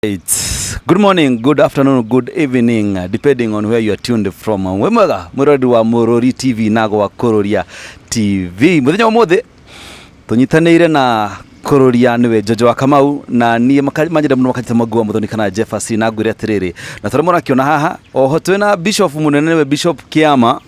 It's good morning, good afternoon, good evening, depending on where you are tuned from. Wemega muradi wa Murori TV nago wa Kuroria TV. Muthenya wa mothe tunyitanire na Kuroria niwe Jojo wa Kamau na ni manjira muno makati magwa muthoni kana Jefferson na ngwire atiriri. Na turemona kiona haha oho twina Bishop munene we Bishop Kiama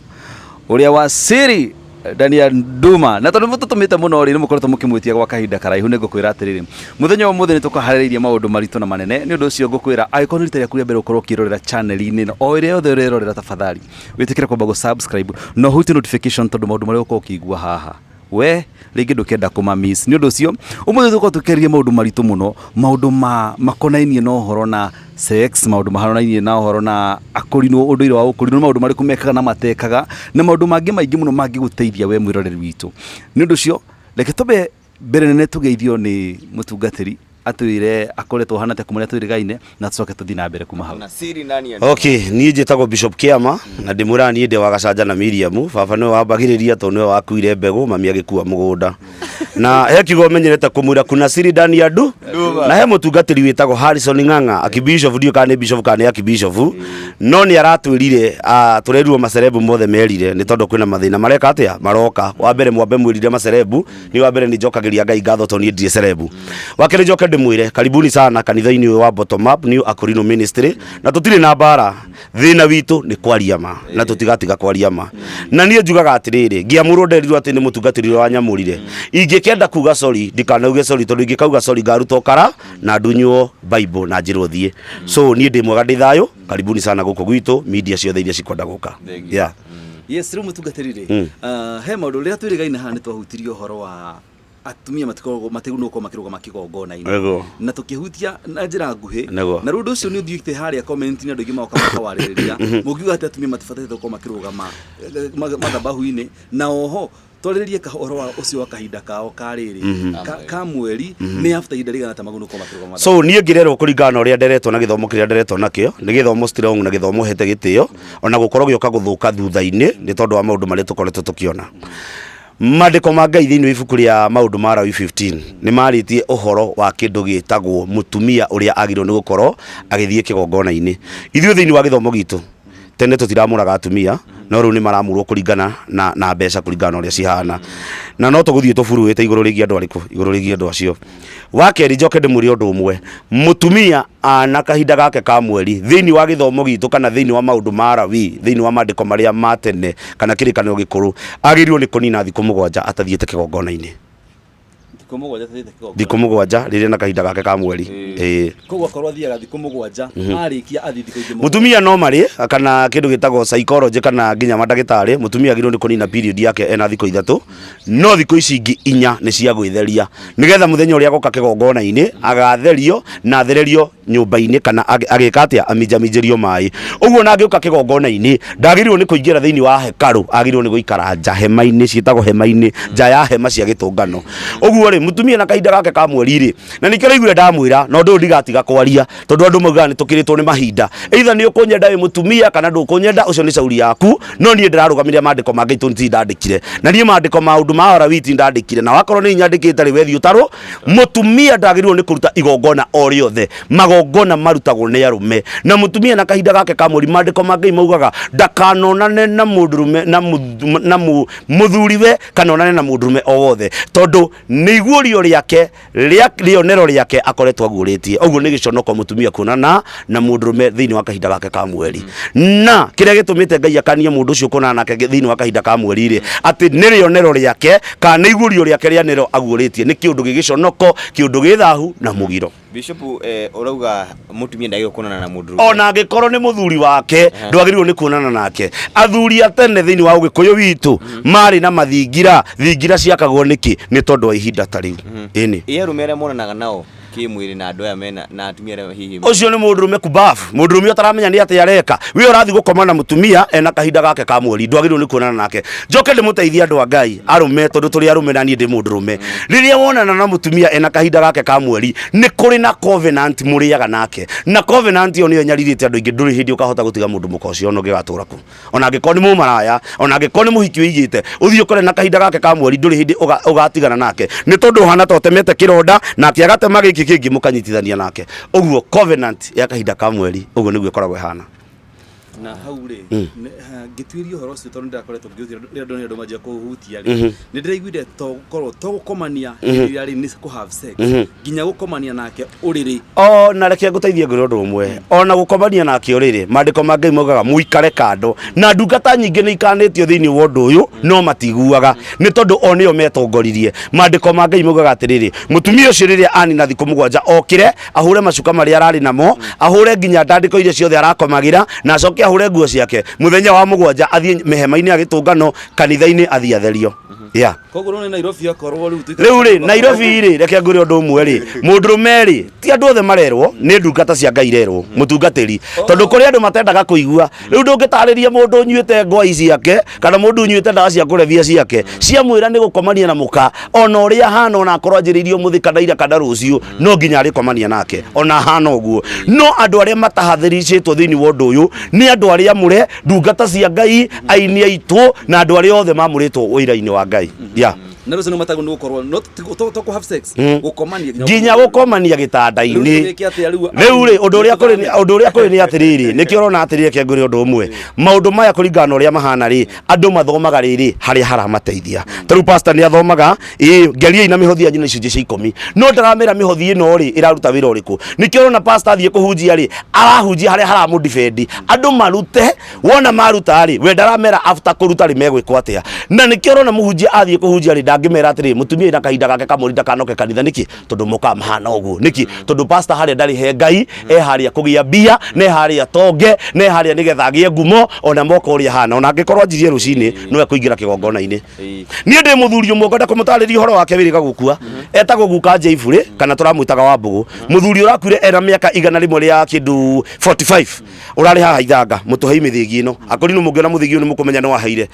uria wa Siri Daniel Nduma na tondu tutumite muno ri mukoretwo mukimwitia gwa kahinda karaihu ne ngukwira atiriri muthenya wa muthe nitukahaririria maundu maritu na manene ni undu ucio ngukwira aikoni rita ryaku ria mbere ukorwo kirorera channel-ini no o ire yothe urerorera tafadhali witikire kwamba go subscribe no huti notification tondu maundu maria uko ukigua haha we ringi ndukenda kuma miss ni undu ucio umuthe tuko tukerie maundu maritu muno maundu makonainie no horo na sex maundu maharonainie na horo na akurino unduire wa ukurino maundu mari kumekaga na matekaga na maundu mangi maingi muno mangi guteithia we mwiroreri witu ni undu ucio reke tobe mbere nene tugeithio ni mutungatiri atwire akoretwo hana te kumuria twirigaine na tucoke tuthi na mbere kuma hau na Siri nani okay nie njitagwo Bishop Kiama na ndimura nie ndi wa Gacanja na Miriam baba no wambagiriria to no wakuire mbegu mami agikua mugunda na he kigo menyerete kumura kuna Siri Daniel Ndu na he mutungatiri witagwo Harrison Ng'ang'a akibishop ndio kane bishop kane akibishop no ni aratwirire tureruo macerebu mothe merire ni tondu kwina mathina mareka atia maroka wa mbere mwambe mwirire macerebu ni wa mbere ni njokagiria Ngai ngatho to ni ndie cerebu wakere njoka ndimwire karibuni sana kanitha-ini wa Bottom Up New Akorino Ministry na tutire na bara thina witu ni kwaria ma na tutigatiga kwaria ma na nie njugaga atiriri ngiamurwo nderirwo ati ni mutungatiri wa nyamurire ingikenda kuga sorry ndikanauge sorry tondu ingikauga sorry ngaruta okara na ndunyo Bible na njiro thie so nie ndi mwega ndi thayo karibuni sana guko gwitu media ciothe iria cikwenda guka yeah yes ru mutungatirire he maundu ria twirigaine ha ni twahutirio horo wa atumia matiguno ko makiruga makigongona-ini na tukihutia na njira nguhi na rundu ucio ni uthiite haria comment ni andu ingi maoka makawaririria mugiuga ati atumia matifatite ko makiruga mathabahu-ini na oho twariririe kahoro wa ucio wa kahinda kao kariri ka mweri ni after ihinda rigana ta maguno ko makiruga so nie ngirerwo kuringana uria nderetwo na githomo kiria nderetwo nakio ni githomo strong na githomo hete gitio ona gukorwo gioka guthuka thutha-ini ni tondu wa maundu maria tukoretwo tukiona Mandiko ma Ngai thiini ibuku ria maundu ma Lawi 15 ni maritie uhoro wa kindu gitagwo mutumia uria agirwo ni gukorwo agithie kigongona-ini ithuĩ thiini wa githomo gitu tene tutiramuraga atumia no riu ni maramurwo kuringana na mbeca kuringana uria cihana na no tuguthie tuburuite iguru rigi andu ariku iguru rigi andu acio wakeri njoke ndimuri undu umwe mutumia ana kahinda gake ka mweri thiini wa githomo gitu kana thiini wa maundu ma Lawi thiini wa mandiko maria matene kana kirikanio gikuru agirirwo ni kunina thiku 7 atathiete kigongona-ini thiku 7 rire na kahinda gake ka mweri koguo korwo athiaga thiku 7 arikia athi thiku ingĩ mutumia no mari kana kindu gitagwo psychology kana nginya mandagitari mutumia agirwo ni kunina period yake ena thiku 3 no thiku ici ingi 4 ni cia gwĩtheria nigetha muthenya uria agoka kigongona-ini agatherio na thererio nyumba-ini kana agika atia aminjaminjirio mai uguo na agĩuka kigongona-ini ndagirwo ni kuingira thiini wa hekaru agirwo ni guikara nja hema-ini ciitagwo hema-ini nja ya hema cia gitungano uguo ri mutumia na kahinda gake ka mweri ri na nikira igure ndamwira no ndu ndigatiga kwaria tondu andu mauga ni tukiritwo ni mahinda either ni ukunyenda wi mutumia kana ndukunyenda ucio ni cauri yaku no nie ndirarugamiria mandiko ma Ngai tonti ndandikire na nie mandiko maundu ma Lawi ndandikire na wakorwo ni nyandikite ri wethi utaro mutumia ndagirwo ni kuruta igongona o riothe magongona marutagwo ni arume na mutumia na kahinda gake ka mweri mandiko ma Ngai maugaga ndakanonane na mundurume na muthuriwe kana onane na mundurume o wothe tondu ni igurio riake rionero riake akoretwo aguritie uguo ni giconoko mutumia kunana na mundurume thiini wa kahinda gake ka mweri na kiria gitumite Ngai akanie mundu ucio kunana nake thiini wa kahinda ka mweri ri ati ni rionero riake kana igurio riake rianero aguritie ni kiundu gigiconoko kiundu githahu na mugiro Bishop urauga mutumia ndagirwo kunana na mundurume ona angikorwo ni muthuri wake ndwagirwo ni kunana nake athuri atene thiini wa ugikuyu witu mari na mathingira ciakagwo niki ni tondu wa ihinda ta riu ini arume monanaga nao kimwiri na andu aya mena na atumia aya hihi ucio ni mundurume kubafu mundurume utaramenya ni ati areka wi urathi gukoma na mutumia ena kahinda gake ka mweri ndwagirwo ni kuonana nake njoke ndimuteithia andu a Ngai arume tondu turi arume na nie ndi mundurume riria wonana na mutumia ena kahinda gake ka mweri ni kuri na covenant muriaga nake na covenant yo niyo nyaririte andu ingi nduri hindi ukahota gutiga mundu muka ucio ono gigatura ku ona angikoni mu maraya ona angikoni muhiki wigite uthio kore na kahinda gake ka mweri nduri hindi ugatigana nake ni tondu hana to temete kironda na kiagatema giki giki kingi mukanyitithania nake uguo covenant ya kahinda ka mweri uguo niguo koragwo hana na hau ri ngituirio horo cio tondu ndakoretwo ngiuthira rira ndone andu majia kuhutia ri ni ndiraiguire to korwo to gukomania ria ri ni ku have sex ginya gukomania nake uriri na reke nguteithie ngure undu umwe ona gukomania nake uriri mandiko ma Ngai mogaga muikare kando na ndungata nyingi ni ikanitio thiini wa undu uyu no matiguaga ni tondu onio metongoririe mandiko ma Ngai mogaga atiriri mutumia ucio riria ani na thiku mugwanja okire ahure macuka maria arari namo ahure ginya ndandiko iria ciothe arakomagira na acoke ahure nguo ciake muthenya wa mugwanja athie mehema-ini agitungano kanitha-ini athie atherio koguo ni Nairobi akorwo riu ri Nairobi ri reke ngure undu umwe ri mundurume ri ti andu othe marerwo ni ndungata cia Ngai rerwo mutungatiri tondu kuri andu matendaga kuigua riu ndungitariria mundu unyuite ngoi ciake kana mundu unyuite ndawa cia kurevia ciake cia mwira ni gukomania na muka ona uria hana ona akorwo anjiririo muthi kana ira kana rucio no nginya arikomania nake ona hana uguo no andu aria matahathiricitwo thiini wa undu uyu ni andu aria mure ndungata cia Ngai aini aitu na andu aria othe mamuritwo wira-ini wa Ngai na rucio no matago ngukorwo not to have sex gukomania ginya gukomania gitanda-ini riu ri undu uria kuri ni atiriri nikio urona atiriri ke ngure undu umwe maundu maya kuringana uria mahana ri andu mathomaga riri haria haramateithia taru pastor ni athomaga ngeria ina mihothia nyina icunje cia 10 no ndaramira mihothi ino ri iraruta wira uriku nikio urona pastor athie kuhunjia ri arahunjia haria haramu defend andu marute wona maruta ri we ndaramera after kuruta ri megwikwo atia na nikio urona muhunjia athie kuhunjia ri ndangimera atiri mutumia ina kahinda gake kamuri ndakanoke kanitha niki tondu muka mahana uguo niki tondu pastor haria ndari he Ngai haria kugia bia ne haria tonge ne haria nigetha agie ngumo ona moko uria hana ona angikorwo njirie rucini no ekuingira kigongona-ini ni ndi muthuri umwe ngenda kumutariria horo wake wiriga gukua etagwo guka Jeifure kana turamwitaga wa mbugu muthuri urakuire era miaka 100 ria kindu 45 urari haha ithanga mutuhei mithigi ino akori no mungiona muthigi uyu mukumenya no ahaire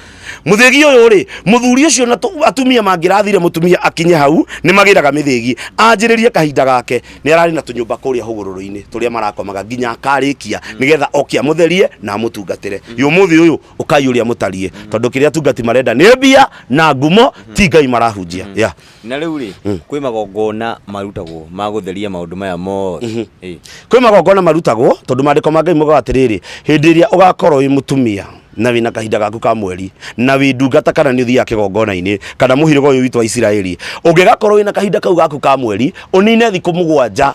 muthigi uyu ri muthuri ucio na atumia mangirathire mutumia akinye hau ni magiraga mithigi anjiririe kahinda gake ni arari na tunyumba kuria hugururu-ini turia marakomaga ginya akarikia nigetha okia mutherie na mutungatire yumuthi uyu ukayuria mutarie tondu kiria tungati marenda ni bia na ngumo ti Ngai marahunjia na riu ri kwi magongona marutagwo magutheria maundu maya mothe kwi magongona marutagwo tondu mandiko ma Ngai mogaga atiriri hindi iria ugakorwo wi mutumia na wina kahinda gaku ka mweri na wi ndungata kana ni uthia kigongona-ini kana muhirigo uyu witu wa Isiraeli ungigakorwo wina kahinda kau gaku ka mweri unine thiku mugwanja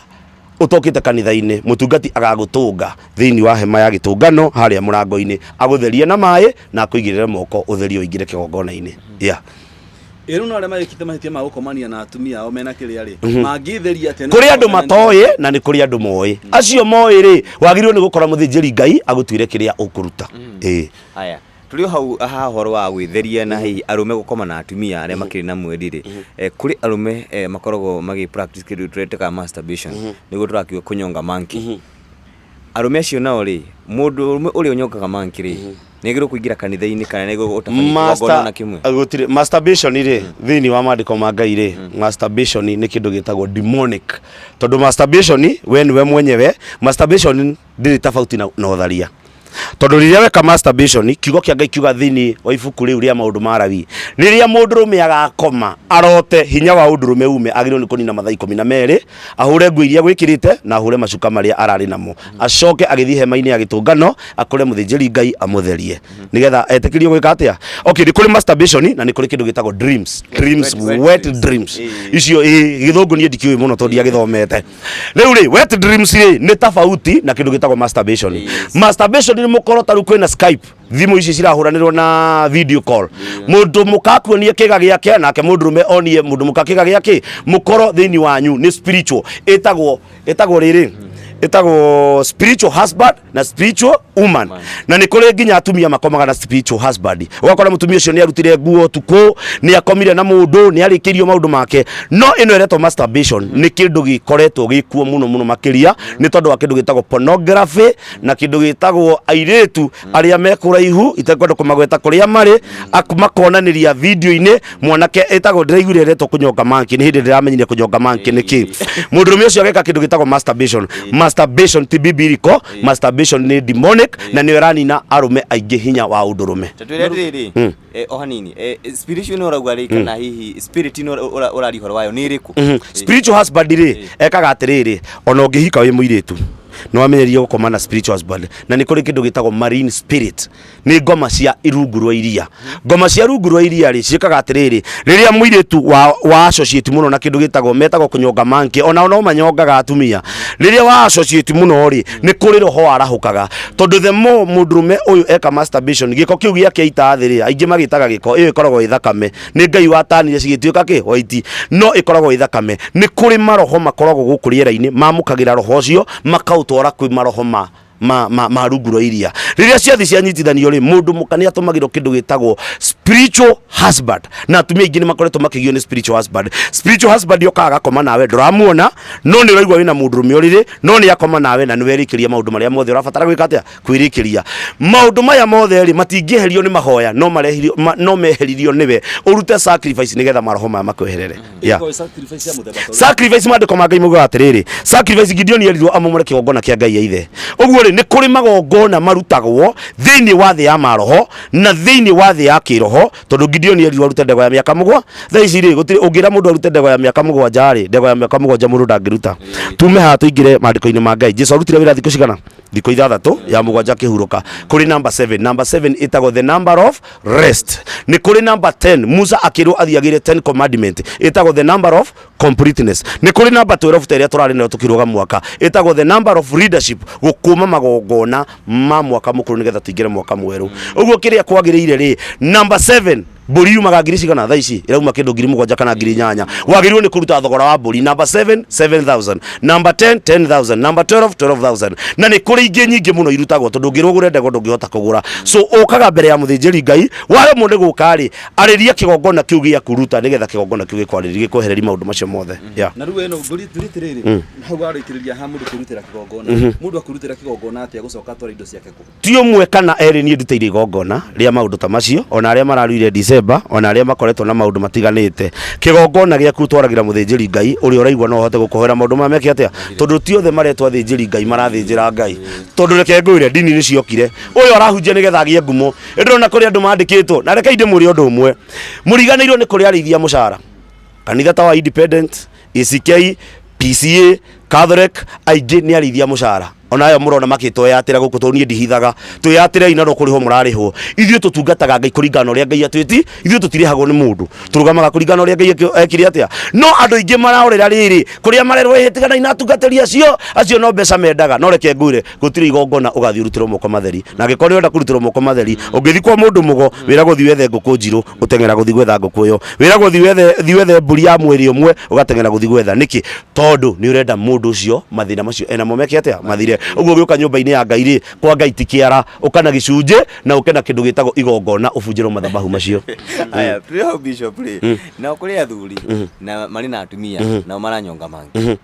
utokite kanitha-ini mutungati agagutunga thiini wa hema ya gitungano haria murango-ini agutherie na mai na akuigirire moko utherie uingire kigongona-ini Ero no arema yikite mahitia ma gukomania na atumia ao mena kiria ri mangitheria tene kuri andu matoyi na ni kuri andu moyi acio moyi ri wagirwo ni gukora muthinjiri Ngai agutwire kiria ukuruta aya tuli hau aha horo wa gwitheria na hi arume gukoma na atumia aria makiri na mweri ri kuri arume makorogo magi practice kidu tureteka masturbation nigo turakiwa kunyonga manki arume acio nao ri mundu urume uri unyongaga manki ri negero kuingira kanitha-ini kana nego utafanyika gona na kimwe agutire masturbation ri thiini wa mandiko ma Ngai ri masturbation ni kindu gitagwo demonic tondu masturbation we niwe mwenyewe masturbation ndiri tofauti na utharia tondu riria weka masturbation kiugo kia Ngai kiuga thiini wa ibuku riu ria maundu ma Lawi riria mundurume agakoma arote hinya wa undurume ume agirwo ni kunina mathaa 12 ahure nguo iria gwikirite na ahure macuka maria arari namo acoke agithie hema-ini ya gitungano akore muthinjiri Ngai amutherie nigetha etikirio gwika atia okay ni kuri masturbation na ni kuri kindu gitagwo dreams wet dreams icio githungu ni ndikiwe muno tondu ya githomete riu ri wet dreams ri ni tofauti na kindu gitagwo masturbation masturbation ni mukoro taru kwina Skype thimu ici cirahuranirwo na video call mundu mukakuonie kiga giake nake mundurume onie mundu mukakiga giake mukoro thiini wanyu ni spiritual etagwo riri etagwo spiritual husband na spiritual woman na ni kuri nginya atumia makomaga na spiritual husband ugakora mutumia ucio ni arutire nguo tuko ni akomire na mundu ni arikirio maundu make no ino eretwo masturbation ni kindu gikoretwo gikuo muno makiria ni tondu wa kindu gitagwo pornography na kindu gitagwo airetu aria mekuraihu itekwenda kumagweta kuria mari akumakonaniria video-ini mwanake etagwo ndiraigure eretwo kunyonga manki ni hindi ndiramenyire kunyonga manki niki mundurume ucio ageka kindu gitagwo masturbation masturbation ti biblical, masturbation ni demonic na ni ranina arume aingĩ hinya wa undurume. Tatwira riri o hanini spiritual no ragwari kana hihi spirit no urari horo wayo ni riku. Spiritual husband ri ekaga atiriri ona ũngĩhika wĩ mũirĩtu no amenyerie gũkoma na spiritual husband na nĩ kũrĩ kĩndũ gĩtagwo marine spirit nĩ ngoma cia irungu rwa iria. Ngoma cia rungu rwa iria rĩ ciĩkaga atiriri rĩrĩa mũirĩtu wa associate muno na kĩndũ gĩtagwo metagwo kunyonga manki ona no manyongaga atumia rĩrĩa wa associate muno rĩ nĩ kũrĩ roho arahũkaga tondũ the more mũndũrũme ũyũ eka masturbation gĩko kĩu gĩake ita thĩ rĩ aingĩ magĩtaga gĩko ĩyo ĩkoragwo ĩthakame nĩ Ngai watanire cigĩtuĩka kĩ white no ĩkoragwo ĩthakame. Nĩ kũrĩ maroho makoragwo gũkũ rĩera-inĩ mamũkagĩra roho ũcio makaũtwara kwĩ maroho ma rungu rwa iria rĩrĩa ciathi cianyitithanio rĩ mũndũ mũkania atũmagĩrwo kĩndũ gĩtagwo spiritual husband na atumia aingĩ nĩ makoretwo makĩgio nĩ spiritual husband. Spiritual husband yokaga agakoma nawe ndũramuona no nĩ ũraigua wĩna mũndũrũme ũrĩrĩ no nĩ akoma nawe na nĩ werĩkĩria maũndũ marĩa mothe ũrabatara gwĩka atĩa kwĩrĩkĩria. Maũndũ maya mothe rĩ matingĩeherio nĩ mahoya no meheririo nĩwe ũrute sacrifice nĩgetha maroho maya makweherere. Sacrifice mandĩko ma Ngai moigaga atĩrĩrĩ sacrifice Gideon erirwo amũmũre kĩgongona kĩa Ngai ya ithe. Ũguo rĩ nĩ kũrĩ magongona marutagwo thĩinĩ wa thĩ ya maroho na thĩinĩ wa thĩ ya kĩroho tondũ Gideon erirwo arute ndego ya mĩaka 7 thaa ici rĩ gũtirĩ ũngĩra mũndũ arute ndego ya mĩaka 7 rĩ ndego ya mĩaka 7 mũndũ ndangĩruta. Tume haha tũingĩre maandĩko-inĩ ma Ngai. Jesũ arutire wĩra thikũ cigana? Thikũ 6 ya mũgwanja kĩhurũka. Kũrĩ number 7 number 7 ĩtagwo the number of rest. Nĩ kũrĩ number 10 Musa akĩrwo athiagĩre 10 commandment ĩtagwo the number of completeness. Nĩ kũrĩ number 12 ta ĩrĩa tũrarĩ nayo tũkĩrũga mwaka ĩtagwo the number of leadership gũkũma magongona ma mwaka mũkũrũ nĩgetha tũingĩre mwaka mwerũ. Ũguo kĩrĩa kwagĩrĩire rĩ number 7 mbũri yumaga ngiri cigana thaa ici ĩrauma kĩndũ 7,000 kana 8,000 wagĩrĩirwo nĩ kũruta thogora wa mbũri. Number 7 7,000 number 10 10,000 number 12 12,000 na nĩ kũrĩ ingĩ nyingĩ mũno irutagwo tondũ ũngĩrũgũre ndego ndũngĩhota kũgũra. So ũkaga mbere ya mũthĩnjĩri Ngai waremwo nĩ gũka rĩ arĩria kĩgongona kĩu gĩa kũruta nĩgetha kĩgongona kĩu gĩkwarĩria gĩkwehereria maũndũ macio mothe. Na rĩu eno mbũri tũrĩtĩrĩrĩ hau arĩkĩrĩria ha mũndũ kũrutĩra kĩgongona mũndũ akũrutĩra kĩgongona atĩa gũcoka twara indo ciake kũ ti ũmwe kana erĩ niĩ ndutĩire igongona rĩa maũndũ ta macio ona arĩa mararuire December ona arĩa makoretwo na maũndũ matiganĩte. Kĩgongona gĩaku twaragĩra mũthĩnjĩri Ngai ũrĩa ũraigua no ũhote gũkũhera maũndũ maya meke atĩa tondũ ti othe maretwo athĩnjĩri Ngai marathĩnjĩra Ngai tondũ reke ngwĩre ndini nĩ ciokire ũyũ arahunjia nĩgetha agĩe ngumo ndĩrona kũrĩ andũ mandĩkĩtwo na reke ndĩmũrĩ ũndũ ũmwe mũriganĩirwo nĩ kũrĩ arĩithia mũcara kanitha ta wa Independent ACK PCA Catholic aingĩ nĩ arĩithia mũcara ona ayo mũrona makĩtweyatĩra gũkũ tondũ niĩ ndihithaga twĩyatĩre ina no kũrĩho mũrarĩhwo ithuĩ tũtungataga Ngai kũringana ũrĩa Ngai atwĩti ithuĩ tũtirĩhagwo nĩ mũndũ tũrũgamaga kũringana ũrĩa Ngai ekire atĩa no andũ aingĩ mararorera rĩrĩ kũrĩa marerwo hĩtĩgana ina atungatĩri acio no mbeca mendaga no reke ngwĩre gũtirĩ igongona ũgathiĩ ũrutĩrwo moko matheri na angĩkorwo nĩ ũrenda kũrutĩrwo moko matheri ũngĩthiĩ kwa mũndũ mũgo wĩragwo thiĩ wethe ngũkũ njirũ ũteng'era gũthiĩ gwetha ngũkũ ĩyo wĩragwo thiĩ wethe mbũri ya mweri ũmwe ũgateng'era gũthiĩ gwetha nĩkĩ tondũ nĩ ũrenda mũndũ ũcio mathĩna macio enamo meke atĩa mathire. Ũguo gĩũka nyũmba-inĩ ya Ngai rĩ kwa Ngai ti kĩara ũkana gĩcunjĩ na ũkena kĩndũ gĩtagwo igongona ũbunjĩrwo mathabahu macio. Aya tũrĩ bishop rĩ na kũrĩ athuri na marĩ na atumia na maranyonga mangi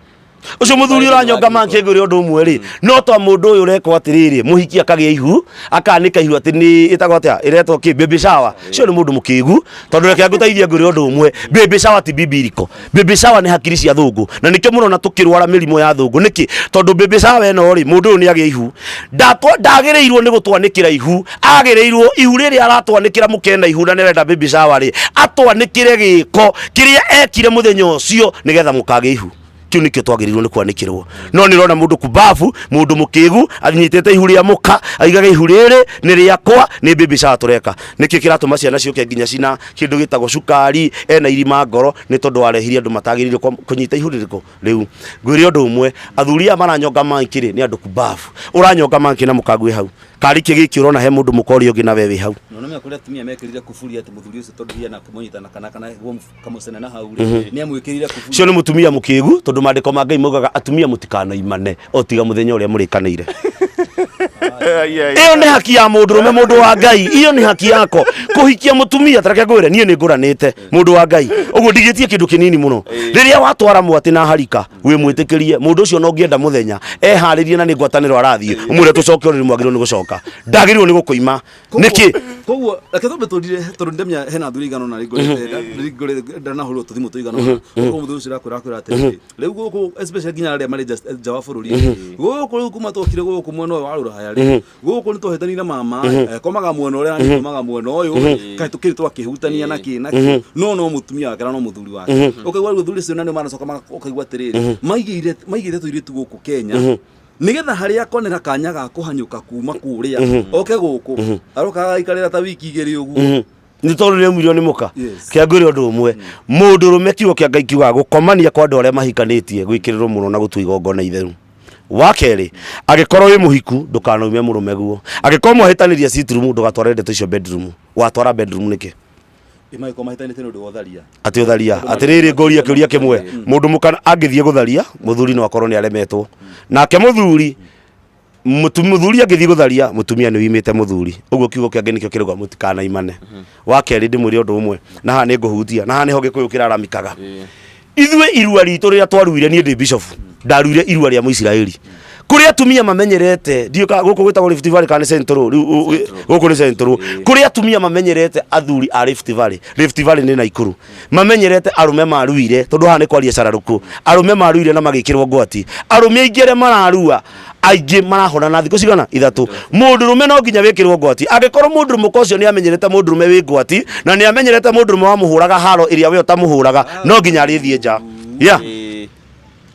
ucio muthuri uranyonga manke nguri undu umwe ri no to mundu uyu ureko atiriri muhiki akagia ihu akanika ihu ati ni itagwo atia iretwo ki baby shower cio ni mundu mukigu tondu reke ngutaithia nguri undu umwe baby shower ti bibiliko baby shower ni hakiri cia thungu na nikio muno na tukirwara mirimo ya thungu niki tondu baby shower eno ri mundu uyu ni agia ihu ndagireirwo ni gutwanikira ihu agireirwo ihu riri aratwanikira mukena ihu na nerenda baby shower ri atwanikire giko kiria ekire muthenya ucio nigetha mukage ihu kiu nikio twagirirwo ni kwanikirwo no ni rona mundu kubafu mundu mukigu athinyitete ihu ria muka aigaga ihu riri ni riakwa ni baby shower tureka niki kiratuma ciana cioke nginya cina kindu gitagwo cukari ena irima ngoro ni tondu warehirie andu matagirire kunyita ihu ririko riu ngwire undu umwe athuri maranyonga mankiri ni andu kubafu uranyonga manki na mukagwe hau kari kigiki urona he mundu mukori ungi na wewe hau no me akuri atumia mekirire kufuri ati muthuri ucio tondu hiana kumunyita na kana kamusene na hau ni amwikirire kufuri cio ni mutumia mukigu tondu mandiko ma Ngai mugaga atumia mutikano imane otiga muthenya uria murikanire iyo ni haki ya mundurume mundu wa Ngai iyo ni haki yako kuhikia mutumia tareke ngwire nie ni nguranite mundu wa Ngai uguo ndigitie kindu kinini muno riria watwara mwati na harika wi mwitikirie mundu ucio no ngienda muthenya eharirie na ni ngwataniro arathie umwire tucoke uri mwagirwo ni gucoka ndagirirwo ni gukuima niki koguo reke tumbe tundire tondu ndemya hena thuri igano na rigore ndana holo tuthimu tuigano koguo muthu ucio rakwira atiri riu guku especially ginya aria mari jawa bururi guku kuma tokire guku mwena wa Ruraya ri guku ni tohetanire mama komaga mwena uria ni komaga mwena uyu kai tukiri twakihutania na kina no mutumia wake no muthuri wake ukaigwa guthuri cio na ni maracoka ukaigwa atiriri maigire tuire tu guku Kenya nigetha haria konera kanya ga kuhanyuka kuma kuria oke guku aroka ikarira ta wiki igiri uguo ni tondu ni milioni muka kia ngwire undu umwe mundu rume kiugo kia Ngai kiuga gukomania kwa andu aria mahikanitie gwikirirwo muno na gutu igongona itheru wakeri agikorwo wi muhiku ndukanaume murume guo agikorwo mwahitaniria sitroom ndugatware ndeto icio bedroom watwara bedroom niki imai koma hitanite ndu gotharia ati utharia atiriri ngoria kiuria kimwe mundu mukana angithie gutharia muthuri no akorwo ni aremetwo nake muthuri muthuri angithie gutharia mutumia ni wimite muthuri uguo kiugo kia Ngai nikio kirigwa mutikana imane wakeri ndimwire undu umwe na ha ni nguhutia na ha ni ho gikuyu kiraramikaga ithwe irua ritu riria twaruire ni ndi bishop ndaruire irua ria Muisiraeli kuri atumia mamenyerete ndioka guku gwitagwo Rift Valley kana Central guku ni Central kuri atumia mamenyerete athuri a Rift Valley ni Naikuru mamenyerete arume maruire tondu ha ni kwaria cararuku arume maruire na magikirwo ngwati arume ingere mararua aingĩ marahona na thikũ cigana ithatu mũndũrũme no nginya wĩkĩrwo ngwati angĩkorwo mũndũrũme ũcio nĩ amenyerete mũndũrũme wĩ ngwati na nĩ amenyerete mũndũrũme wa mũhũraga haro ĩrĩa we ũtamũhũraga no nginya arĩthiĩ nja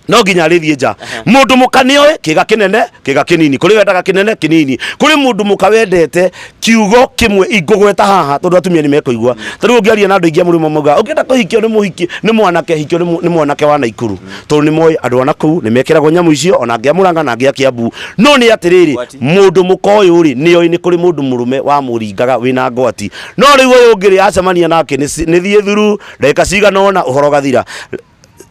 no nginya arĩthiĩ nja mũndũ mũka nĩoĩ kĩga kĩnene kĩga kĩnini kũrĩ wendaga kĩnene kĩnini kũrĩ mũndũ mũka wendete kiugo kĩmwe ingũgweta haha tondũ atumia nĩ mekũigua tarĩu ũngĩaria na andũ aingĩ mũrĩmo mauga ũngĩenda kũhikio nĩ mũhiki nĩ mwanake hikio nĩ mwanake wa Naikuru tondũ nĩ moĩ andũ ana kũu nĩ mekĩragwo nyamũ icio ona angĩ a Mũrang'a na angĩ a Kiambu no nĩ atĩrĩrĩ mũndũ mũka ũyũ rĩ nĩoĩ nĩ kũrĩ mũndũ mũrũme wa mũringaga wĩna ngwati no rĩu ũyũ ũngĩ rĩ acemania nake nĩ thiĩ thuru ndagĩka cigana ũna ũhoro gathira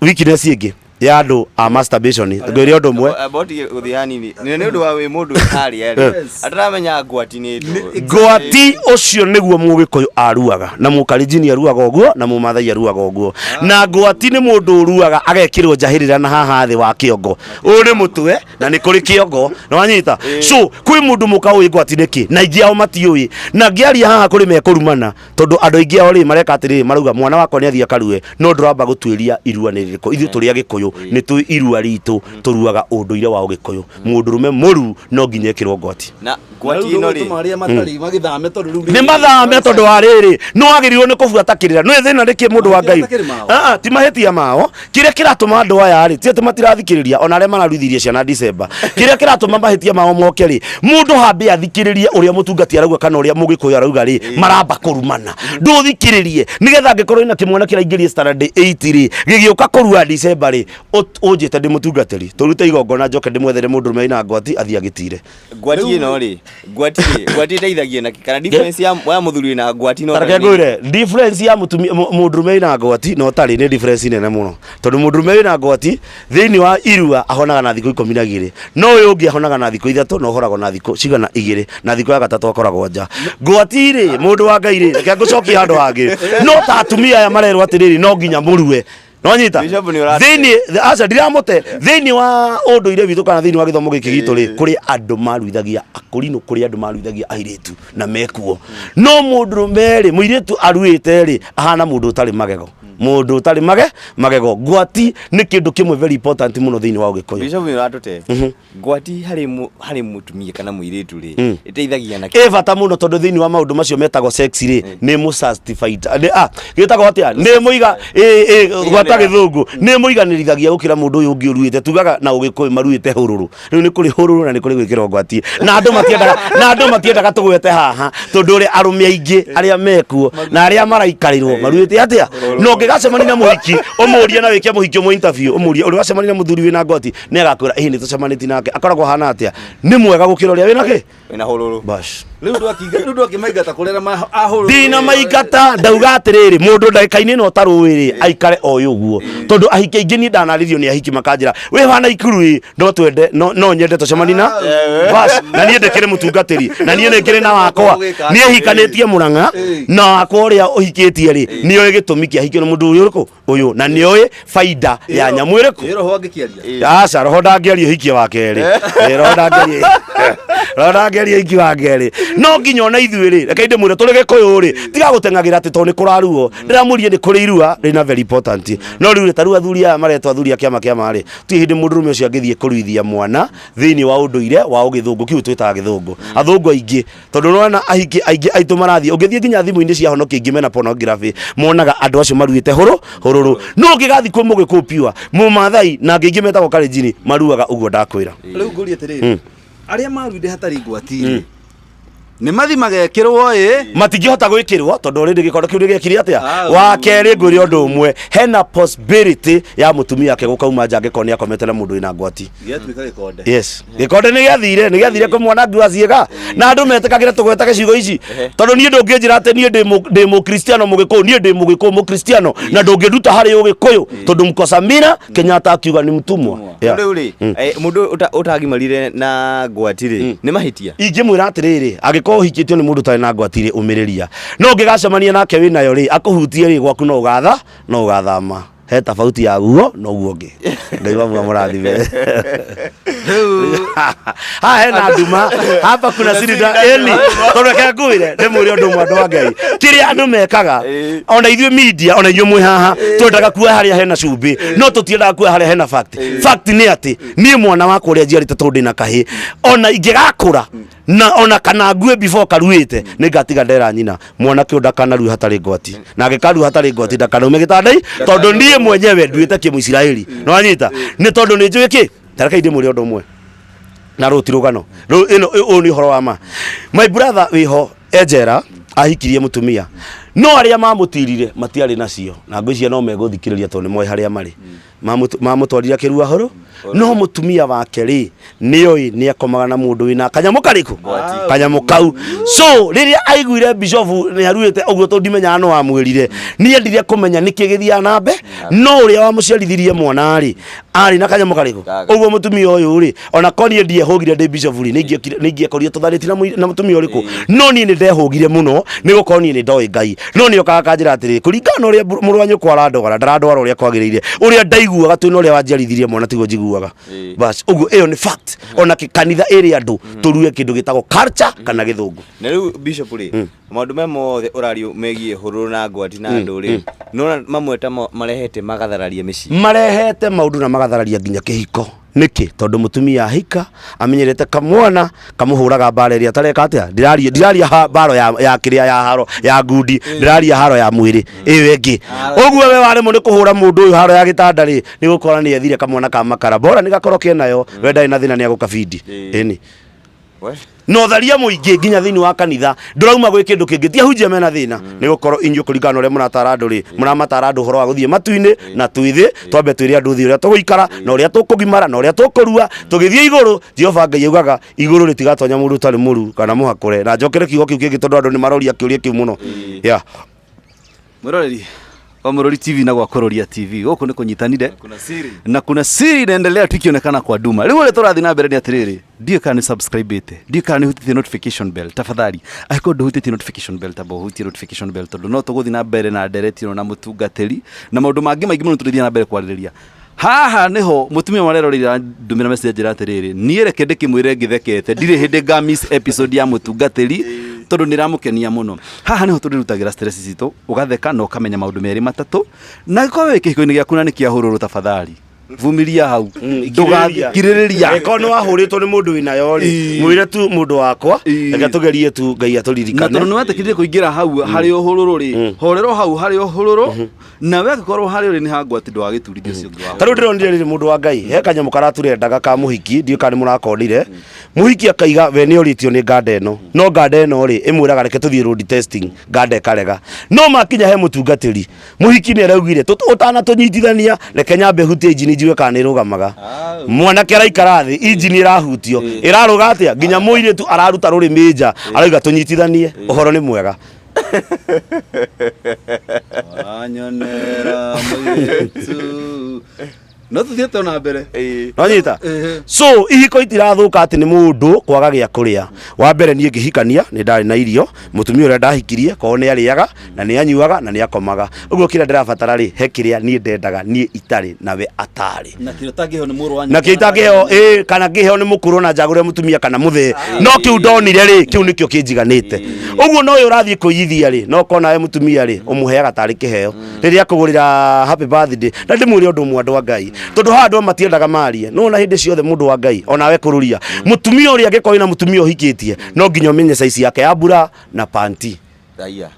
weakness ĩngĩ ya andu a masturbation ngwire undu mwe aboti guthiani ni undu wa wi mundu haria ataramenya ngwati ni ngwati ucio niguo mugikuyu aruaga na mukarijini aruaga uguo na mumathai aruaga uguo na ngwati ni mundu uruaga agekirwo njahirira na haha thi wa kiongo uri mutwe na ni kuri kiongo na wanyita so kwi mundu muka uyi ngwati niki na ingi ao matiui na ngiaria haha kuri mekurumana tondu andu ingi ao ri mareka atiri maruga mwana wakwa ni athia karue no nduramba gutwiria irua ni riko ithu turi agikuyu ni tu irua ritu turuaga unduire wa ugikuyu mundurume muru no nginya ekirwo ngwati na ngwati ino ri matari magithame tondu ni mathame tondu wa riri no agirirwo ni kubuata kirira no thina riki mundu wa Ngai ti mahetia mao kiria kiratuma andu aya ri ti ati matirathikiriria ona aria mararuthirie ciana December kiria kiratuma mahetia mao moke ri mundu hambe athikiririe uria mutungati arauga kana uria mugikuyu arauga ri maramba kurumana nduthikiririe nigetha angikorwo ina kimwana kiraingirie standard 8 ri gigiuka kurua December ri unjite ndi mutungatiri turute igongona njoke ndimwethere mundurume ina ngwati athia gitire ngwati ino ri ngwati teithagia na kana difference ya muthuri na ngwati no tareke ngwire difference ya mundurume ina ngwati no tari ni difference nene muno tondu mundurume ina ngwati thiini wa irua ahonaga na thikũ 12 no uyu ungi ahonaga na thikũ 3 no horagwo na thikũ cigana 2 na thikũ ya gatatu akoragwo nja ngwati ri mundu wa Ngai ri reke ngucokia handu hangi no ta atumia aya marerwo atiriri no nginya murue no nyita thini aca ndiramute thini wa unduire witu kana thini wa githomo giki gitu ri kuri andu maruithagia akurino kuri andu maruithagia airitu na mekuo no mundurume ri muiritu aruite ri ahana mundu utari magego mundu utari magego ngwati ni kindu kimwe very important muno thini wa ugikuyu bishop ni ratute ngwati hari mutumia kana muiritu ri iteithagia na bata muno tondu thini wa maundu macio metagwo sex ri ni mu certified gitagwo atia ni muiga gwata githungu ni muiganirithagia gukira mundu uyu ungi uruite tugaga na ugikuyu maruite hururu riu ni kuri hururu na ni kuri gwikirwo ngwati na andu matiendaga tugwete haha tondu ri arume aingi aria mekuo na aria maraikarirwo maruite atia no ngigacemania na muhiki umurie na wikia muhiki mu interview umurie uri wacemania na muthuri wina ngwati ni agakwira ni tucemaniti nake akoragwo hana atia ni mwega gukira uria wina ki wina hururu bash riu akimaigata kurera ahururu dina maigata ndauga atiriri mundu ndagikaini no taruwiri aikare oyu uguo tondu ahiki aingi ni ndanarithio ni ahiki makanjira we hana ikuru no twende no nyende tucemani na bash na nie ndekire mutungatiri na nie ngire na wakwa nie hikanitie Murang'a na wakwa uria uhikitie ri nioe gitumi kia hikio mundu uyu na nioe faida ya nyamu iriku roho angikiaria aca roho ndangĩaria ũhikia wa kerĩ roho ndangĩaria rora ngeri ingi wa ngeri no nginya ona ithuĩ rĩ reke inde mwĩre tũrĩ Gĩkũyũ rĩ tiga gũteng'agĩra atĩ to nĩ kũraruo ndĩramũrie nĩ kũrĩ irua rĩna very important no rĩu ta rĩu athuri aya maretwo athuri a kĩama rĩ ti hĩndĩ mũndũrũme ũcio angĩthiĩ kũruithia mwana thĩinĩ wa ũndũire wa ũgĩthũngũ kiu twĩtaga gĩthũngũ athũngũ aingĩ tondũ nĩwona ahiki aingĩ aitũ marathiĩ ũngĩthiĩ nginya thimũ-inĩ cia honokia ingĩ mena pornography monaga andũ acio maruĩte hũrũrũ no ũngĩgathiĩ kwĩ Mũgĩkũyũ piwa Mũmaathai na angĩ aingĩ metagwo Kalenjin maruaga ũguo ndakwĩra rĩu ngũrie atĩrĩrĩ arĩa maruire hatarĩ ngwati nĩ mathi magekĩrwo matingĩhota gwĩkĩrwo tondũ already gĩkondo kĩu nĩgĩekire atĩa wa kerĩ ngwĩre ũndũ ũmwe hena possibility ya mũtumia wake gũkauma nja angĩkorwo nĩ akomete na mũndũ wĩna ngwati gĩatuĩka gĩkonde yes gĩkonde nĩgĩathire kwĩ mwanangi wa ciĩga na andũ metĩkagĩre tũgweta gĩcigo ici tondũ niĩ ndũngĩnjĩra atĩ niĩ ndĩ Mũkristiano Mũgĩkũyũ niĩ ndĩ Mũgĩkũyũ Mũkristiano na ndũngĩnduta harĩ Ũgĩkũyũ tondũ Mkosamira Kenyatta akiuga nĩ mtumwa rĩu rĩ mũndũ ũtagimarire na ngwati rĩ nĩ mahĩtia ingĩmwĩra atĩrĩrĩ angĩkorwo ũhikĩtio nĩ mũndũ ũtarĩ na ngwati rĩ ũmĩrĩria no ũngĩgacemania nake wĩnayo rĩ akũhutie rĩ gwaku no ũgathama he tofauti ya guo no guo ũngĩ Ngai wa mũrathime ha hena nduma hapa kuna sirinda eli tondũ reke ngwĩre ndĩmwĩre ũndũ ũmwe andũ a Ngai kĩrĩa andũ mekaga ona ithuĩ media ona inyuĩ mwĩ haha twendaga kuoya harĩa hena cumbĩ no tũtiendaga kuoya harĩa hena fact nĩ atĩ niĩ mwana wakwa ũrĩa njiarĩte tondũ ndĩ na kahĩ ona ingĩgakũra na ona kana ngue before karuĩte nĩ ngatiga ndera nyina mwanake ndakanarua hatarĩ ngwati na angĩkarua hatarĩ ngwati ndakanaume gĩtanda-inĩ tondũ niĩ mwenyewe nduĩte kĩmũisiraeli no anyita nĩ tondũ nĩ njũĩ kĩ tareka inde mũrĩ ũndũ ũmwe na rũtirũgano ũyũ nĩ ũhoro wa ma my brother wĩho enjera ahikirie mũtumia no arĩa mamũtirire matiarĩ nacio na ngwĩciria no megũthikĩrĩria tondũ nĩ moĩ harĩa marĩ mamũtwarire kĩrua horo no mũtumia wake rĩ nĩoĩ nĩ akomaga na mũndũ wĩna kanyamũ karĩkũ kanyamũ kau so rĩrĩa aiguire bishop nĩ aruĩte ũguo tondũ ndimenyaga no amwĩrire nĩ endire kũmenya nĩkĩ gĩthiaga na mbe no ũrĩa wamũciarithirie mwana rĩ arĩ na kanyamũ karĩkũ ũguo mũtumia ũyũ rĩ ona konie ndiehũgire ndĩ bishop rĩ nĩ ingĩekorire tũtharĩtie na mũtumia ũrĩkũ no niĩ nĩ ndehũgire mũno nĩ gũkorwo niĩ nĩ ndoĩ Ngai no nĩ okaga kanjĩra atĩrĩ kũringana na ũrĩa mũrũ wa nyũkwa arandwara ndarandwara ũrĩa kwagĩrĩire ũrĩa ndaiguaga twĩ na ũrĩa wanjiarithirie mwana tiguo njiguaga bas ũguo ĩyo nĩ fact ona kanitha ĩrĩ andũ tũrue kĩndũ gĩtagwo culture kana gĩthũngũ na rĩu bishop rĩ maũndũ me mothe ũrario megiĩ hũrũrũ na ngwati na andũ rĩ no mamwe ta marehete magathararia mĩciĩ marehete maũndũ na magathararia nginya kĩhiko nĩkĩ tondũ mũtumia ahika amenyerete kamwana kamũhũraga mbara ĩrĩa tareka atĩa ndiraria mbaro ya kĩrĩa ya haro ya ngundi ndiraria haro ya mwĩrĩ ĩyo ĩngĩ ũguo we waremwo nĩ kũhũra mũndũ ũyũ haro ya gĩtanda rĩ nĩ gũkora nĩ ethire kamwana ka makara bora nĩ gakorwo kenayo we ndarĩ na thĩna nĩ agũkabindi ĩni no tharia mũingĩ nginya thĩinĩ wa kanitha ndũrauma gwĩ kĩndũ kĩngĩ tiahunjia mena thĩna nĩ gũkorwo inyuĩ kũringana ũrĩa mũratara andũ rĩ mũramatara andũ ũhoro wa gũthiĩ matu-inĩ na twĩthĩ twambe twĩre andũ ũthiĩ ũrĩa tũgũikara na ũrĩa tũkũgimara na ũrĩa tũkũrua tũgĩthiĩ igũrũ Jehova Ngai augaga igũrũ rĩtigatonya mũndũ ũtarĩ mũru kana mũhakũre na njokere kiugo kĩu kĩngĩ tondũ andũ nĩ maroria kĩũria kĩu mũno mwĩroreri wa Mũrori TV na gwa Kũroria TV gũkũ nĩ kũnyitanire na kuna siri inaendelea tukionekana kwa Duma rĩu ũrĩa tũrathiĩ na mbere nĩ atĩrĩrĩ ndiũ kana nĩ subscribe ĩte ndiũ kana nĩ hutĩtie notification bell tafadhali angĩkorwo ndũhutĩtie notification bell tamba ũhutie notification bell tondũ no tũgũthiĩ na mbere na ndereti na mũtungatĩri na maũndũ mangĩ maingĩ mũno tũrĩthiĩ na mbere kwarĩrĩria haha niho mutumia marerorera ndumira message njira atiriri niĩ reke ndĩkĩmwĩre ngĩthekete ndirĩ hĩndĩ nga miss episode ya mũtungatĩri tondũ nĩramũkenia mũno haha niho tũrĩrutagĩra stress citũ ũgatheka na ũkamenya maũndũ merĩ matatũ na gĩkorwo kĩhiko-inĩ gĩaku na nĩ kĩa hũrũrũ tafadhali vumilia hau ndũgakirĩrĩria eko nĩ wahũrĩtwo nĩ mũndũ wĩnayo rĩ mwĩre tu mũndũ wakwa reke tũgerie tu Ngai atũririkane na tondũ nĩwetĩkĩrire kũingĩra hau harĩ ũhũrũrũ rĩ horerwo hau harĩ ũhũrũrũ na we angĩkorwo harĩ ũrĩ nĩ hangwa atĩ ndwagĩturithia ũcio ũngĩ wa ta rĩu ndĩronire rĩrĩ mũndũ wa Ngai he kanyamũ karatũrendaga ka mũhiki ndiũ kana nĩ mũrakonire mũhiki akaiga we nĩ ũrĩtio nĩ nganda ĩno no nganda ĩno rĩ ĩmwĩraga reke tũthiĩ road testing nganda ĩkarega no makinya he mũtungatĩri mũhiki nĩ araugire ũtanatũnyitithania reke nyambe hutie injini njue kana nĩ rũgamaga mwanake araikara thĩ injini ĩrahutio ĩrarũga atĩa nginya mũirĩtu araruta rũrĩmĩ nja arauga tũnyitithanie ũhoro nĩ mwega anyonera mũirĩtu no tuthiete ona mbere no nyita so ihiko itirathuka ati ni mundu kwaga gya kuria wa mbere nie ngihikania ni ndari na irio mutumia uria ndahikirie ko ni ariaga na ni anyuaga na ni akomaga uguo kira ndirabatara ri he kiria nie ndendaga nie itari nawe atari na kiro tangiheo ni muru wanyu na kitangiheo kana ngiheo ni mukuru na njagure mutumia kana muthe no kiu ndonire ri kiu nikio kinjiganite uguo no yo urathie kuithia ri no kona we mutumia ri umuheaga tari kiheo riria kugurira happy birthday na ndimuri undu mwandu wa Ngai tondu handu matiendaga marie no na hindi ciothe mundu wa Ngai ona we kururia mutumia uria angikoi na mutumia uhikitie no nginya umenye size yake ya bura na panti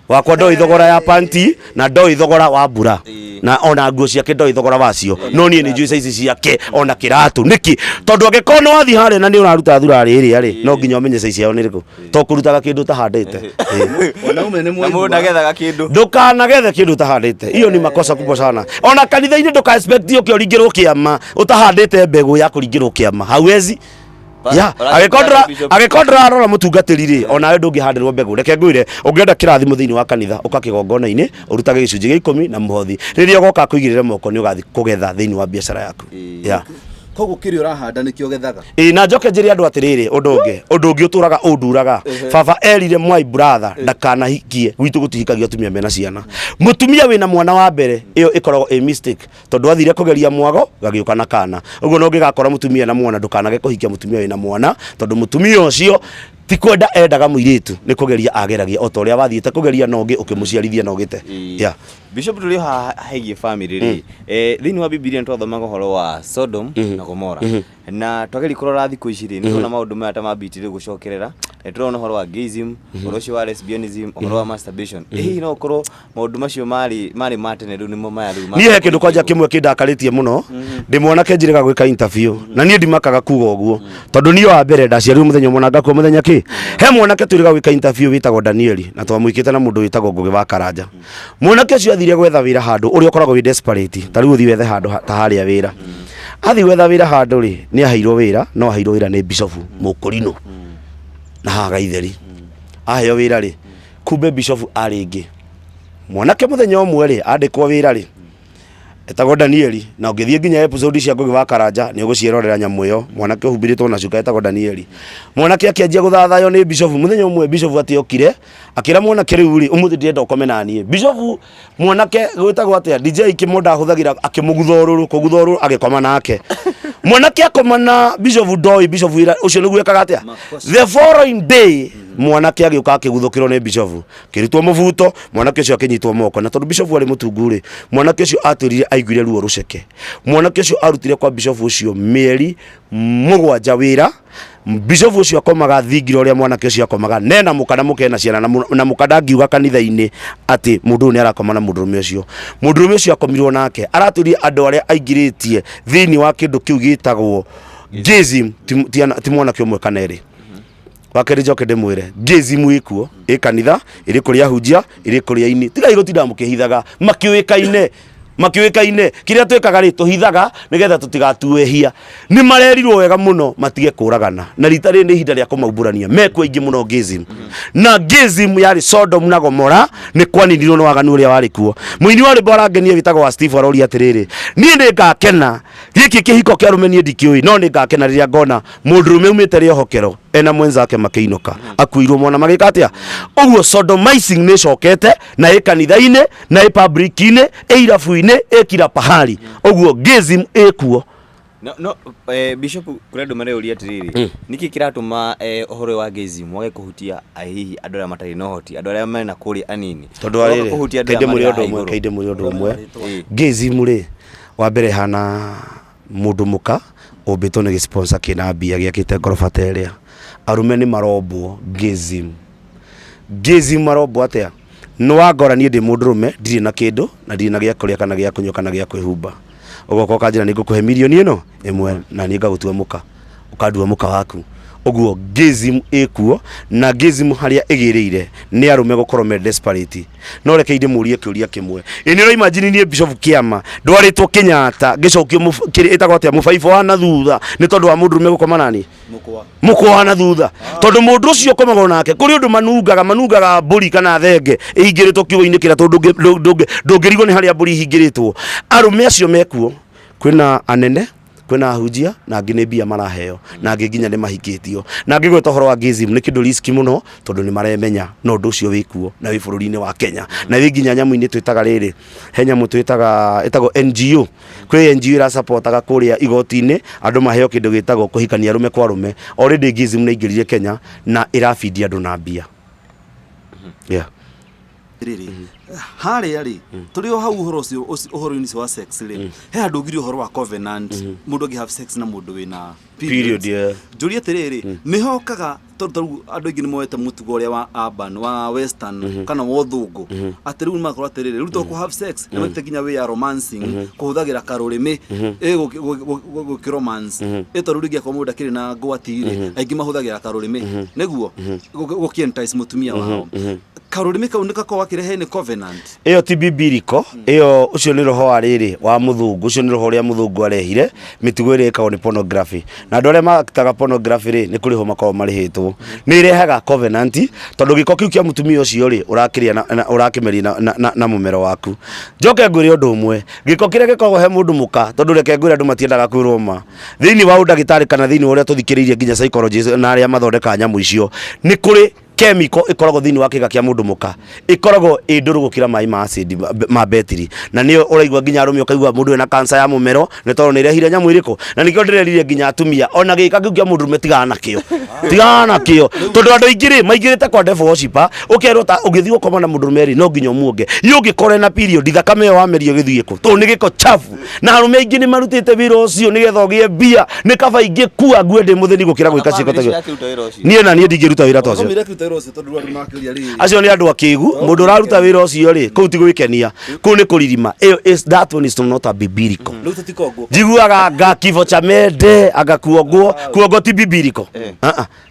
wakwa ndoi thogora ya panti na ndoi thogora wa bura na ona nguo ciake ndoi thogora wacio no nie ni njui size ciake ona kiratu niki tondu angikona wathi hare na ni uraruta thurari iri ari no nginya umenye size yao niriku to kurutaga kindu tahandite ona ume ni mundu ndagethaga kindu ndukanagethe kindu tahandite iyo ni makosa kubwa sana ona kanitha-ini nduka expect yo kiringirwo kiama utahandite mbegu ya kuringirwo kiama hawezi ya agikondra arora mutungatiri ri ona we ndungihandirwo mbegu reke ngwire ungienda kirathimo thiini wa kanitha ukakigongona-ini urutage gicunji gia 10 na muhothi riria ugoka kuigirira moko ni ugathi kugetha thiini wa biacara yaku ya koguo kiri urahanda nikio gethaga na njoke njiri andu atiriri undu ungi uturaga unduraga baba erire my brother ndakanahikie gwitu gutihikagia atumia mena ciana mutumia wina mwana wa mbere iyo ikoragwo a mistake tondu athire kugeria mwago gagiuka na kana uguo no ngigakora mutumia na mwana ndukanage kuhikia mutumia wina mwana tondu mutumia ucio ti kwenda endaga muiritu ni kugeria ageragia o toria wathiite kugeria nongi ukimuciarithia nogite Bishop tuli haigi family ri thini wa Biblia ntwathomaga horo wa Sodom na Gomora na twageri kurora thiku ici ri nitona maundu maya ta mabitire gucokerera turona horo wa gayism horo wa lesbianism horo wa masturbation no korwo maundu macio mari matene ru nimo maya ru nie he kindu kwanja kimwe kindakaritie muno ndimwona kenjiriga gwika interview na nie ndimakaga kuga uguo tondu niyo wa mbere ndaciarirwo muthenya mwana ku muthenya ki he mwanake turiga gwika interview witagwo Danieli na twamwikite na mundu witagwo Ngugi wa Karanja mwanake ucio athire gwetha wira handu uri ukoragwo wi desperate tari uthi wethe handu ta haria wira athi wetha wira handu ri ni aheirwo wira no aheirwo wira ni Bishop Mukurino na hagaitheri aheo wira ri kumbe Bishop aringi mwanake muthenya umwe ri andikwo wira ri etagwo Danieli na ungithie nginya episode cia Ngugi wa Karanja ni ugucierorera nyamu iyo mwanake humbiritwo na cuka etagwo Danieli mwanake akianjia guthathayo ni Bishop muthenya umwe Bishop atiokire akira mwanake riu ri umuthi ndienda ukome na nie Bishop mwanake gwitagwo atia DJ Kimoda ahuthagira akimugutha kugutha agikoma nake mwanake akoma na Bishop Doi Bishop wira ucio niguo ekaga atia the following day mwanake agiuka akiguthukirwo ni Bishop kiritwo muvuto mwanake ucio akinyitwo moko na tondu Bishop ari mutunguri mwanake ucio aturire aiguire ruo ruceke mwanake ucio arutire kwa Bishop ucio mieri 7 wira Bishop ucio akomaga thingira uria mwanake ucio akomaga nena mukana mukena ciana na mukada ngiuga kanitha-ini ati mundu ni arakoma na mundurume ucio akomirwo nake araturie andu aria aingiritie thiini wa kindu kiu gitagwo gayism ti mwanake umwe kana eri wakeri njoke ndimwire gayism ikuo kanitha iri kuria hunjia iri kuria ini tiga igotinda mukihithaga makiwikaine kiria twikaga ri tuhithaga nigetha tutigatuehia ni marerirwo wega muno matige kuragana na rita ri ni ihinda ria kumauburania mekwe ingi muno gayism na gayism yari Sodom na Gomora ni kwaninirwo no waganu uria wari kuo muini wari borangenia witagwo wa Steve arori atiriri ni ndi ngakena giki kihiko kia rumeni ndikiui no ni ngakena riria ngona mundurume umite ri ohokero ena mwenzake makiinoka akuirwo mwana magika atia uguo sodomizing ni cokete na ikanitha-ini na public-ini irafu-ini ikira pahali uguo gayism ikuo no Bishop kuredo mare uri atiriri niki kiratuma ohoro wa gayism wage kuhutia hihi andu aria matari no hoti andu aria mena kuri anini tondu ari kaide muri undu umwe gayism ri wa mbere hana mundu muka obito ni sponsor kina bia giakite ngoroba teria arume ni marobwo gayism marobwo atia no wagora ni ndi mundurume ndiri na kindu na ndiri na gia kuria kana gia kunywa kana gia kwihumba ugoka kanjira nigukuhe milioni ino imwe na ni ngagutua muka ukadua muka waku uguo gayism ikuo na gayism haria igirire ni arume gukorwo me desperate no reke inde murie kiuria kimwe ini ro imagine ni Bishop Kiama ndwaritwo Kenyatta gicokio itagwo atia mufaibo wa na thutha ni tondu wa mundurume gukoma nani mukwa na thutha tondu mundu ucio komaga nake kuri undu manungaga mburi kana thenge ihingiritwo kiugo-ini kira tondu ndungirigwo ni haria mburi ihingiritwo arume acio mekuo kwina anene kwina ahunjia na angĩ nĩ mbia maraheo na angĩ nginya nĩ mahikĩtio na angĩ gwĩta ũhoro wa gayism nĩ kĩndũ riski mũno tondũ nĩ maremenya no ũndũ ũcio wĩkuo na wĩ bũrũri-inĩ wa Kenya na wĩ nginya nyamũ-inĩ twĩtaga rĩrĩ he nyamũ ĩtagwo NGO kwĩ NGO ĩrasapotaga kũrĩa igoti-inĩ andũ maheo kĩndũ gĩtagwo kũhikania arũme kwa arũme already gayism nĩ ingĩrire Kenya na ĩrafeed andũ na mbia rĩrĩ harĩa rĩ tũrĩ o hau ũhoro ũcio ũhoro-inĩ wa sex rĩ he andũ ngiri ũhoro wa covenant mũndũ angĩ have sex na mũndũ wĩna period njũrie atĩrĩrĩ nĩhokaga tondũ andũ aingĩ nĩmoete mũtugo ũrĩa wa urban wa western kana wa ũthũngũ atĩ rĩu nĩmakorwo atĩrĩrĩ rĩu to kũ have sex nĩmaite nginya wĩ ya romancing kũhũthagĩra karũrĩmĩ gũkĩromance tondũ rĩu ingĩakorwo mũndũ akĩrĩ na ngwati-rĩ aingĩ mahũthagĩra karũrĩmĩ nĩguo gũkĩentice mũtumia wao karũrĩmĩ kau nĩgakorwo gakĩrehe nĩ covenant ĩyo ti biblical ĩyo ũcio nĩ roho wa rĩrĩ wa mũthũngũ ũcio nĩ roho ũrĩa mũthũngũ arehire mĩtugo ĩrĩa ĩkagwo nĩ pornography na andũ arĩa makitaga pornography rĩ nĩ kũrĩho makorwo marĩhĩtwo nĩ irehaga covenant tondũ gĩko kĩu kĩa mũtumia ũcio rĩ ũrakĩmeria na mũmero waku njoke ngwĩre ũndũ ũmwe gĩko kĩrĩa gĩkoragwo he mũndũ mũka tondũ reke ngwĩre andũ matiendaga kwĩrwo ma thĩinĩ wa ũndagĩtarĩ kana thĩinĩ wa ũrĩa tũthikĩrĩirie nginya psychologist na arĩa mathondekaga nyamũ icio nĩ kũrĩ chemical ikoragwo thini wa kĩga kĩa mũndũ mũka ikoragwo ndũrũ gũkira maĩ ma acid ma betri na nĩ ũraigua nginya arũme ũkaigua mũndũ ena cancer ya mũmero nĩ tondũ nĩ irehire nyamũ irĩkũ na nĩkĩo ndĩrerire nginya atumia ona gĩka kĩu kĩa mũndũ tigana nakĩo tondũ andũ aingĩ rĩ maingĩrĩte kwa devil worshiper ũkerwo ta ũgĩthiĩ gũkoma na mũndũ rũmeri no nginya ũmuonge yũngĩkorwo na period thakame ĩyo wamerio gĩthiĩ kũ tondũ nĩ gĩko chafu na arũme aingĩ nĩ marutĩte wĩra ũcio nĩgetha ũgĩe mbia nĩ kaba ingĩ kua ngue ndĩ mũthĩni gũkĩra gwĩka ciĩko ta niĩ na niĩ ndingĩruta wĩra ta ũcio acio nĩ andũ akĩgu mũndũ ũraruta wĩra ũcio rĩ kũu ti gwĩkenia kũu nĩ kũririma that one is not a biblical njiguaga anga kifo cha mende anga kuongwo ti biblical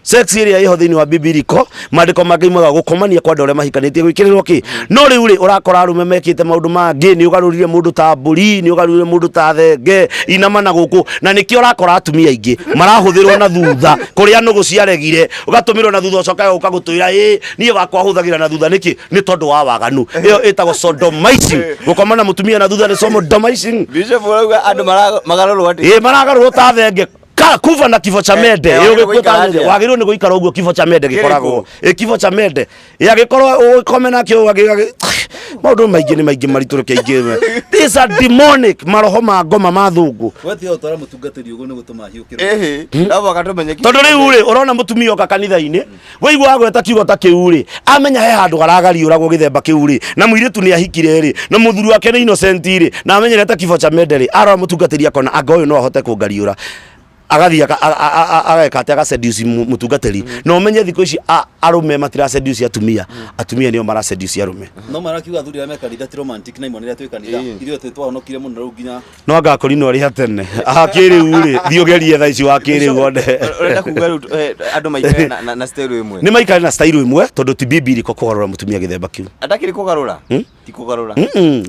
sex ĩrĩa ĩho thĩinĩ wa biblical maandĩko mangĩ moigaga gũkomania kwa andũ arĩa mahikanĩtie gwĩkĩrĩrwo kĩ no rĩu rĩ ũrakora arũme mekĩte maũndũ mangĩ nĩ ũgarũrire mũndũ ta mbũri nĩ ũgarũrire mũndũ ta thenge inama na gũkũ na nĩkĩo ũrakora atumia aingĩ marahũthĩrwo na thutha kũrĩa nũgũ ciaregire ũgatũmĩrwo na thutha ũcokaga ũkagũtwĩra niĩ wakwa hũthagĩra na thutha nĩkĩ nĩ tondũ wa waganu ĩyo ĩtagwo sodomizing gũkoma na mũtumia na thutha nĩ sodomizing bishop urauga andũ magarũrwo atĩ maragarũrwo ta thenge kuva na kifo cha mende wagĩrĩirwo nĩ gũikara ũguo kifo cha mende gĩkoragwo kifo cha mende gĩkorwo ũkome nakĩo maũndũ maingĩ nĩ maingĩ maritũ reke ingĩ these are demonic maroho ma ngoma ma thũngũ tondũ rĩu rĩ ũrona mũtumia oka kanitha-inĩ wĩigua agweta kiugo ta kĩu rĩ amenya he handũ haragariũragwo gĩthemba kĩu rĩ na mũirĩtu nĩ ahikire rĩ na mũthuri wake nĩ innocent rĩ na amenyerete kifo cha mende rĩ arora mũtungatĩri akona anga ũyũ no ahote kũngariũra agathia ageka ati agaseduce mutungatĩri no menye thikũ ici arũme matira seduce atumia nĩo mara seduce arũme no marakiuga athuri arĩa mekanitha ti romantic na imonera twĩ kanitha irio twahonokire mũno rĩu nginya no ngakorino arĩ hatene kĩrĩu rĩ thiĩ ũgerie thaa ici wa kĩrĩu wone ũrenda kuga rĩu andũ maikare na style ĩmwe nĩ maikare na style ĩmwe tondũ ti biblical kũgarũra mũtumia gĩthemba kĩu atakĩrĩ kũgarũra ti kũgarũra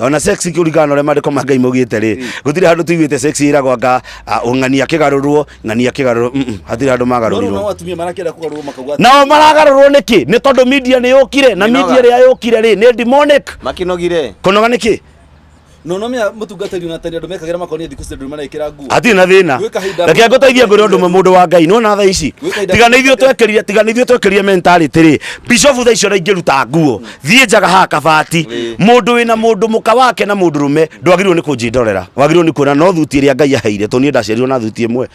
ona sex kĩũringana ũrĩa maandĩko ma Ngai maugĩte rĩ gũtirĩ handũ tuigĩte sex ĩragwo anga ũng'ania kĩgarũrwo ng'ania kĩgarũrwo hatirĩ handũ magarũrirwo no atumia marakĩenda kũgarũrwo makauga nao maragarũrwo nĩkĩ nĩ tondũ media nĩ yũkire na media ĩrĩa yũkire rĩ nĩ demonic makinogire kũnoga nĩkĩ no mĩa mũtungatĩri na tani andũ mekagĩra makonia thikũ ciothe marekĩra nguo hatirĩ na thĩna reke ngũteithie ngũrĩ ũndũ mũndũ wa Ngai no na thaa ici tiganĩithio twekĩrire mentality rĩ bishop thaa icio ingĩruta nguo thiĩ njaga haha kabati mũndũ wĩna mũndũ mũka wake na mũndũ rũme ndwagĩrĩirwo nĩ kũnjindorera wagĩrĩirwo nĩ kuona no thuti ĩrĩa Ngai aheire tondũ niĩ ndaciarirwo na thuti ĩmwe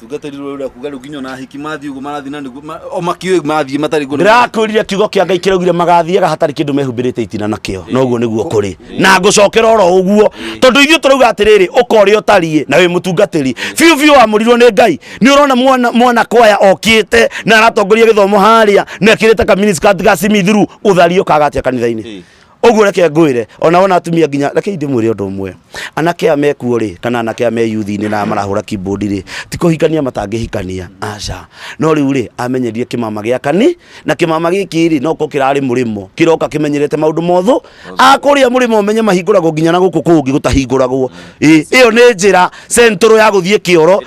mũtungatĩri rũrĩa kuga rĩu nginya na hiki mathiĩ ũguo marathi na nĩguo o makiũĩ mathiĩ matarĩ ngũ ndĩrakwĩrire kiugo kĩa Ngai kĩraugire magathiaga hatarĩ kĩndũ mehumbĩrĩte itina nakĩo no ũguo nĩguo kũrĩ na ngũcokera oro ũguo tondũ ithuĩ tũrauga atĩrĩrĩ ũkorĩa ũtariĩ na wĩ mũtungatĩri biũ wamũrirwo nĩ Ngai nĩ ũrona mwana kwaya okĩte na aratongoria gĩthomo harĩa na ekĩrĩte ka miniskirt ga simithuru ũthari ũkaga atĩa kanitha-inĩ ũguo reke ngwĩre ona atumia nginya reke ndĩmwĩre ũndũ ũmwe anake aya mekuo rĩ kana anake aya me youth-inĩ na marahũra keyboard rĩ ti kũhikania matangĩhikania aca no rĩu rĩ amenyerie kĩmama gĩa kani na kĩmama gĩkĩ rĩ no ko kĩrarĩ mũrĩmo kĩroka kĩmenyerete maũndũ motho akũrĩa mũrĩmo ũmenye mahingũragwo nginya na gũkũ kũngĩ gũtahingũragwo ĩyo nĩ njĩra centro ya gũthiĩ kĩoro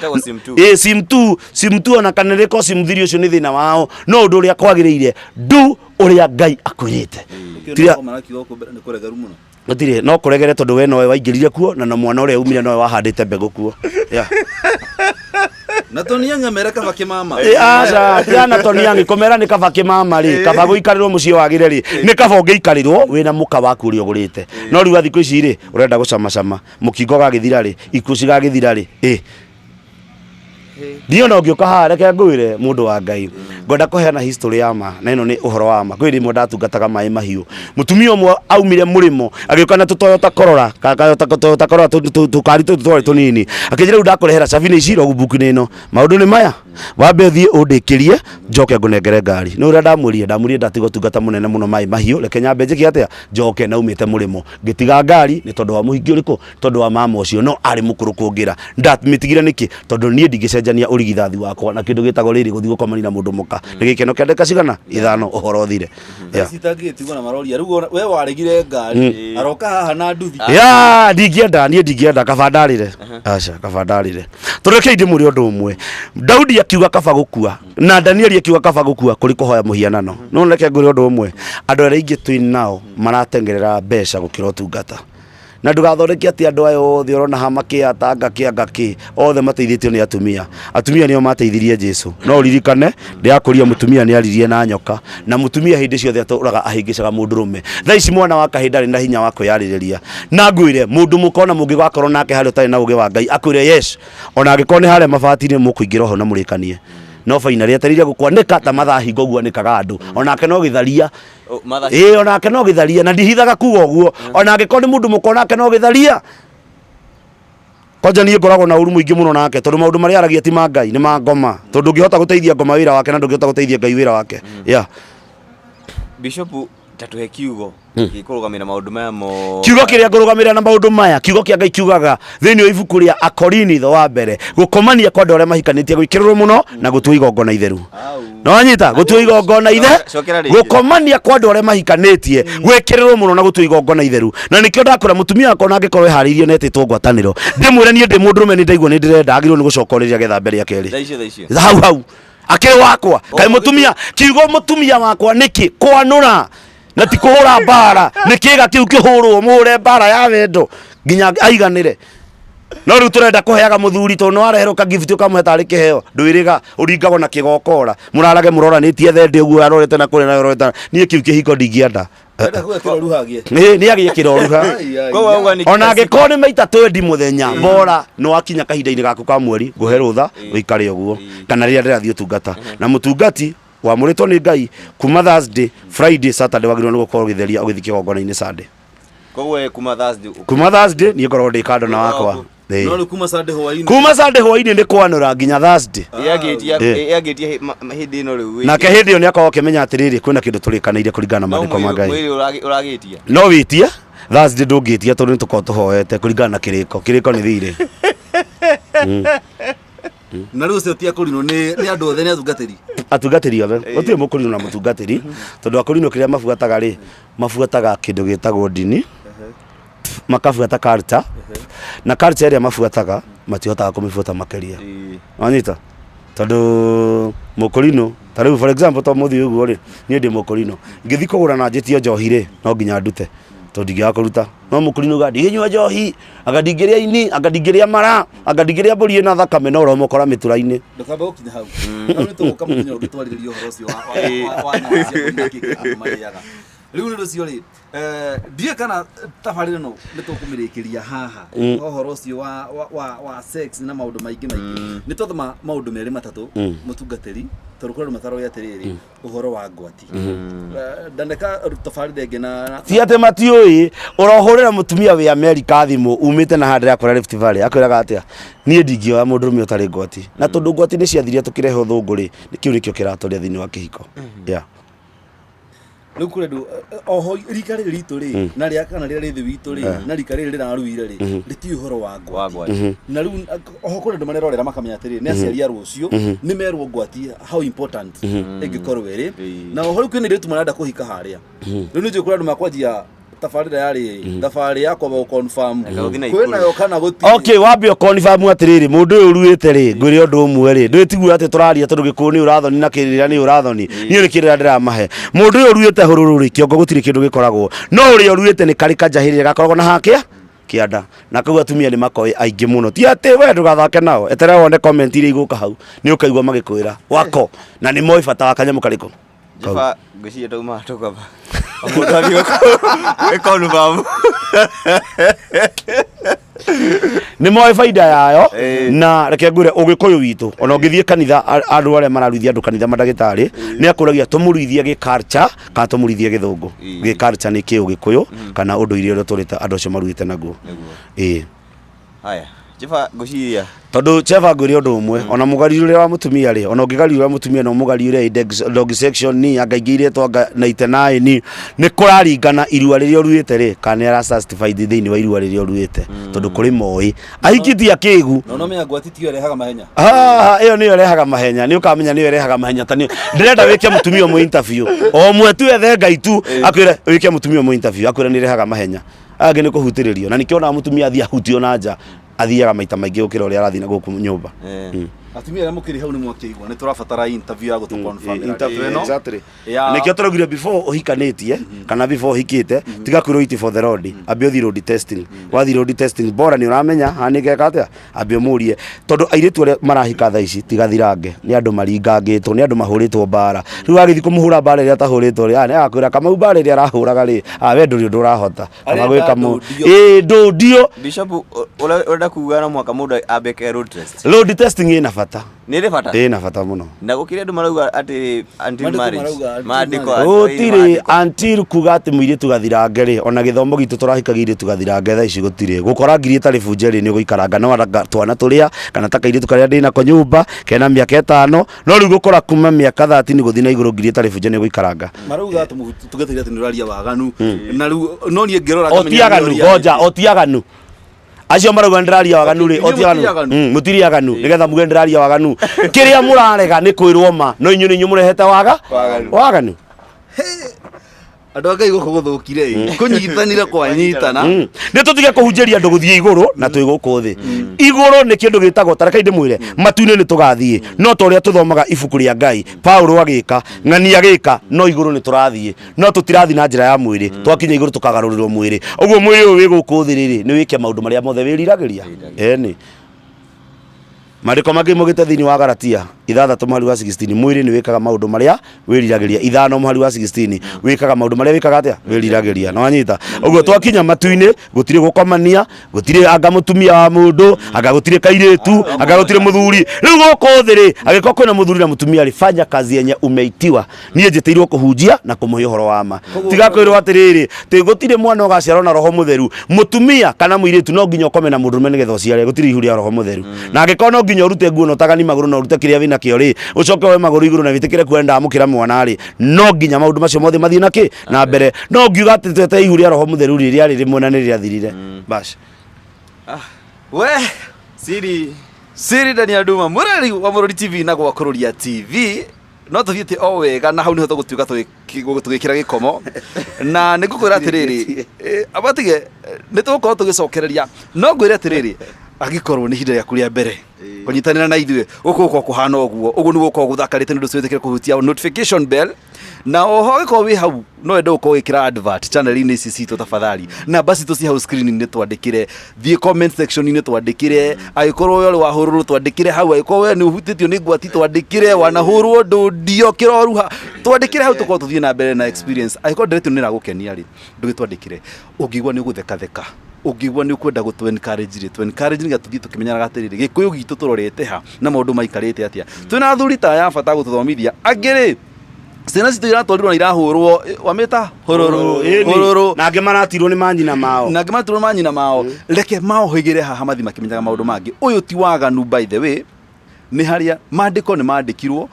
sim2 ona kana rĩko sim3 ũcio nĩ thĩna wao no ũndũ ũrĩa kwagĩrĩire ndu ũrĩa Ngai akwĩrĩte gutire no kuregere tondu we nowe waingirire kuo na mwana uria umire nowe wahandite mbegu kuo na Tonia ngamera kaba kimama aca tiana Tonia ngikomera ni kaba kimama ri kaba guikarirwo mucie wagire ri ni kaba ungiikarirwo wina muka waku uri ugurite no riu thikũ ici ri urenda gucama mukingo gagithira ri ikuci gagithira ri Dio no ngioka ha reke ngwire mundu wa Ngai ngoda kuheana history ya ma na ino ni uhoro wa ma kwiri rimwe ndatungataga mai mahiu mutumia umwe aumire murimo agioka na tutoyota korora tutoyota korora tukari tutwari tunini akijira ndakurehera savini iciro gubuku-ini ino maundu ni maya wambe thie undikirie njoke ngunengere ngari no ura ndamurie ndatigo tungata munene muno mai mahiu reke nyambe njiki atia njoke naumite murimo ngitiga ngari ni tondu wa muhingi uriku tondu wa mama ucio no ari mukuru kungira ndamitigire niki tondu nie ndigicenjania urigithathi wakwa na kindu gitagwo riri guthi gukomani na mundu muka ni gikeno kia ndeka cigana ithano uhoro uthire citangitigwo na maroria riu we waregire ngari aroka haha na nduthi ndingienda kabandarire aca kabandarire tureke ndi muri undu umwe Daudi akiuga kaba gukua na Danieli akiuga kaba gukua kuri kuhoya muhianano no reke ngure undu umwe andu aria ingi twin nao maratengerera mbeca gukira utungata na ndugathondeke ati andu ayo othe urona ha makiatanga kiangaki othe mateithitio ni atumia nio mateithirie Jesu no ririkane ndiakuria mutumia ni aririe na nyoka na mutumia hindi ciothe aturaga ahingicaga mundurume thaici mwana wa kahindari na hinya wa kwiyaririria na ngwire mundu mukona mungigakorwo nake hari utari na uge wa Ngai akwire yes ona angikone hare mabati-ini mukuingira ho na murikanie no faina ria tariria gukwanika ta mathaa hingo guanikaga andu onake no githaria onake no githaria na ndihithaga kuga uguo onake ko ni mundu mukona ake no githaria kwanja nie ngoragwo na uru muingi muno nake tondu maundu maria aragia ti ma Ngai ni ma ngoma tondu ngihota guteithia ngoma wira wake na ndungihota guteithia Ngai wira wake Bishop tatuhe kiugo gikurugamira maundu maya mo kiugo kiria ngurugamira na maundu maya kiugo kia Ngai kiugaga thiini wa ibuku ria Akorini tho wa mbere gukomania kwa ndore mahikanitie gwikirwo muno na gutua igongona itheru no anyita gutua igongona gukomania kwa ndore mahikanitie gwikirwo muno na gutua igongona itheru na nikio ndakora mutumia wako na ngikorwo hariirio netitwo ngwataniro ndimwire nie ndi mundu rume ni ndaigwo ni ndirenda agirwo ni gucokoreria getha mbere ya keri hau akiri wakwa kai mutumia kiugo mutumia wakwa niki kwanura na ti kuhura mbara ni kiga kiu kihurwo muhure mbara ya wendo nginya aiganire no riu turenda kuheaga muthuri to no areherwo ka gift ukamwe tari kiheo ndwiriga uringagwo na kigokora murarage muroranitie thende uguo arorete na kuri na arorete nie kiu kihiko ndingienda ni agie kiroruha ona ngikoni maita 20 muthenya bora no akinya kahinda-ini gaku ka mweri nguhe rutha uikare uguo kana riria ndirathie utungata na mutungati wamuritwo ni Ngai kuma Thursday Friday Saturday wagirwo ni gukorwo githeria ugithike gongona-ini Sunday kowe kuma Thursday ni ngorwo ndi kando na wakwa no kuma Sunday hwaini ndi kwanura nginya Thursday yagetia hindi no riu na ke hindi ni akorwo kimenya atiriri kwina kindu turikaniire kuringana na maandiko ma Ngai uragetia no witia Thursday ndungitia tondu ni tuko tuhoete kuringana na kiriko ni thire na riu cia kurino ni andu othe ni atungatiri othe gutire mukurino na mutungatiri tondu akurino kiria mafuataga kindu gitagwo dini makafuata culture na culture ria mafuataga matihotaga kumifuata makeria anyita tondu mukurino tariu for example to muthi uguo ri ni ndi mukurino ngithi kugura na njitio njohi ri no nginya ndute tondu ngiya kuruta no mukurino ga ndiginywa njohi agadingiria ini agadingiria mara agadingiria mburi na thakame no ro mukora mitura-ini ndukamba gukinya hau no ni tuguka mukinya ugitwariririo horo ucio wa riu ni rucio ri ndie kana tabarire no ni tukumirikiria haha horo ucio wa sex na maundu maingi ni tothoma maundu meri matatu mutungatiri torukura mataro ya tereri uhoro wa ngwati ndandeka tabarire ingi na ti ate matioi urohurira mutumia wi America thimu umite na handre akora Rift Valley akwiraga atia nie ndingioya mundu rume utari ngwati na tondu ngwati ni ciathiria tukirehe uthunguri nikiu nikio kiratoria thiini wa kihiko riu kurendu oho rika riri ritu ri na ria kana ria rithi witu ri na rika riri riraruire ri riti uhoro wa ngwati na riu oho kurendu marerorera makamenya atiri ni aciari a rucio ni merwo ngwati how important ingikorwo iri na oho riu kwina ritu marenda kuhika haria riu ni njukura andu makwanjia tabarĩra yarĩ thabarĩ yakwa ba confirm Kwĩna kwĩna yo kana gũtirĩ. Okay, wambia confirm atiriri mundu uyu ruite ri ngwire undu umwe ri ndwitiguo ati turaria tondu gikuyu ni urathoni na kirira ni urathoni ni uri kirira ndiramahe mundu uyu ruite hururu ri kiongo gutiri kindu gikoragwo no uri ruite ni kari kanjahirire gakoragwo na hakia kianda na kau atumia ni makoi aingi muno ti ati we ndugathake nao eterera wone comment iria iguka hau ni ukaigua magikwira wako na ni moi bata wa kanyamu kariko Jefa ngwĩciria tauma tũkaba mũndũ confirm ni moi faida yayo na reke ngure ugikuyu witu ona ungithie kanitha andu aria mararuithia andu kanitha madagitari ni akuragia tumuruithie gi culture kana tumuruithie githungu gi culture ni ki ugikuyu kana undu iria turita andu acio maruithite naguo haya Jefa ngwĩciria tondu Jefa ngwire undu umwe ona mugari uria wa mutumia ri ona ungigari uria mutumia no mugari uria dog section ni angaingire twanga 99 ni kuraringana irua riria ruite ri kana ara justified thiini wa irua riria ruite tondu kuri moi ahikitia kigu no me agwatitio rehaga mahenya iyo niyo rehaga mahenya ni ukamenya niyo rehaga mahenya tani ndirenda wike mutumia mu interview o mwetu ethe ngai tu akwire wike mutumia mu interview akwire ni rehaga mahenya age ni kuhutiririo na nikiona mutumia athia hutio na nja athiaga maita maingi ukira uria arathi na guku nyumba atumia aria mukiri hau ni mwakigwa ni turabatara interview ya gutu confirm exactly nikio turagire before uhikanitie kana before uhikite tiga kwiro iti for the road abio thi road testing wathi road testing bora ni uramenya hanike katia abio murie tondu airetu aria marahika tha ici tiga thirange ni andu maringangitwo ni andu mahuritwo bara riu agithi kumuhura bara iria tahuritwo ri ani akwira kama bara iria arahuraga ri we nduri undu urahota kama gwika mu ndio Bishop urenda kuga na mwaka mundu abeke road testing ina bata ni ri bata ina bata muno na gukire andu marauga ati until marriage maandiko gutiri until kuga ati muiritu gathirange ri ona githomo gitu turahikagiire tugathirange tha ici gutire gukora ngiri tari bunjeri ni guikaranga no twana turia kana takairitu karia ndina ko nyumba kena miaka 5 no riu gukora kuma miaka 30 guthi na iguru ngiri tari bunjeri ni guikaranga marauga ati tugetheria ati nuraria waganu na riu no nie ngirora otiaganu goja otiaganu acio marauga ndiraria waganu ri otiaganu mutiriaganu nigetha muge ndiraria waganu kiria murarega ni kwirwo ma no inyu ni nyumurehete waganu andu akai guku guthukire kunyitanire kwa nyitana ni tutige kuhunjeria andu guthie iguru na twi guku thi iguru ni kindu gitagwo tareka inde mwire matune ni tugathie no to ria tuthomaga ibuku ria Ngai Paulo agika ng'ania agika no iguru ni turathie no tutirathi na njira ya mwire twakinya iguru tukagarurirwo mwire uguo mwire uyu wi guku thi riri ni wike maundu maria mothe wiriragiria eni Mariko magi mugite thini wa Galatia 6:16 mwiri ni wikaga maundu maria wiriragiria 5:16 wikaga maundu maria wikaga atia wiriragiria no anyita uguo twakinya matuini gutire gukomania gutire anga mutumia wa mundu anga gutire kairetu anga gutire muthuri riu goko thiri agiko kwina muthuri na mutumia alifanya kazi yenye umeitiwa nie njitiirwo kuhunjia na kumuhe uhoro wa ma tiga kwirwo atiriri ti gutire mwana ugaciarwo na roho mutheru mutumia kana muiretu no nginya ukome na mundu mene getho ciare gutire ihuria roho mutheru na agiko nginya urute nguo no tagani maguru no urute kiria wina kio ri ucoke we maguru iguru na witikire kwenda amukira mwana ri no nginya maundu macio mothe mathie naki na mbere no ngiuga ati twete ihuria roho mutheru riria riri mwena ni riria thirire bas we siri Daniel Nduma murari wa Murori TV na gwa Kururia TV no tuthiete o wega na hau ni ho tugutuika tugikira gikomo na nigukwira atiriri abatige ni tugukorwo tugicokereria no ngwire atiriri agikorwo ni hinda ya kuria mbere kunyitanira na ithuĩ guko kuhana uguo ni guko guthakarite ndu cweteke kuhutia notification bell na oho giko wi hau no ende uko wikira advert channel ini ici citu tafadhali na basi tuci hau screen ni twandikire thie comment section ni twandikire agikorwo we wa hururu twandikire hau agikorwo we ni uhutitio ni gwati twandikire wanahurwo ndio kiroruha twandikire hau tuko tuthie na mbere na experience agikorwo ndiretu ni ragukenia ri ndugitwandikire ungigwa ni gutheka ungigwa ni ukwenda gutu encourage ni gatuthie tukimenyana gatiriri gikuyu gitu turorete ha na maundu maikarite atia twina thuri ta ya bata gututhomithia angiri ciana citu iratwarirwo na irahurwo wamita hororo na ange maratirwo ni manyina mao reke mao higire haha mathi makimenyaga maundu mangi uyu ti waganu by the way ni haria mandiko ni mandikirwo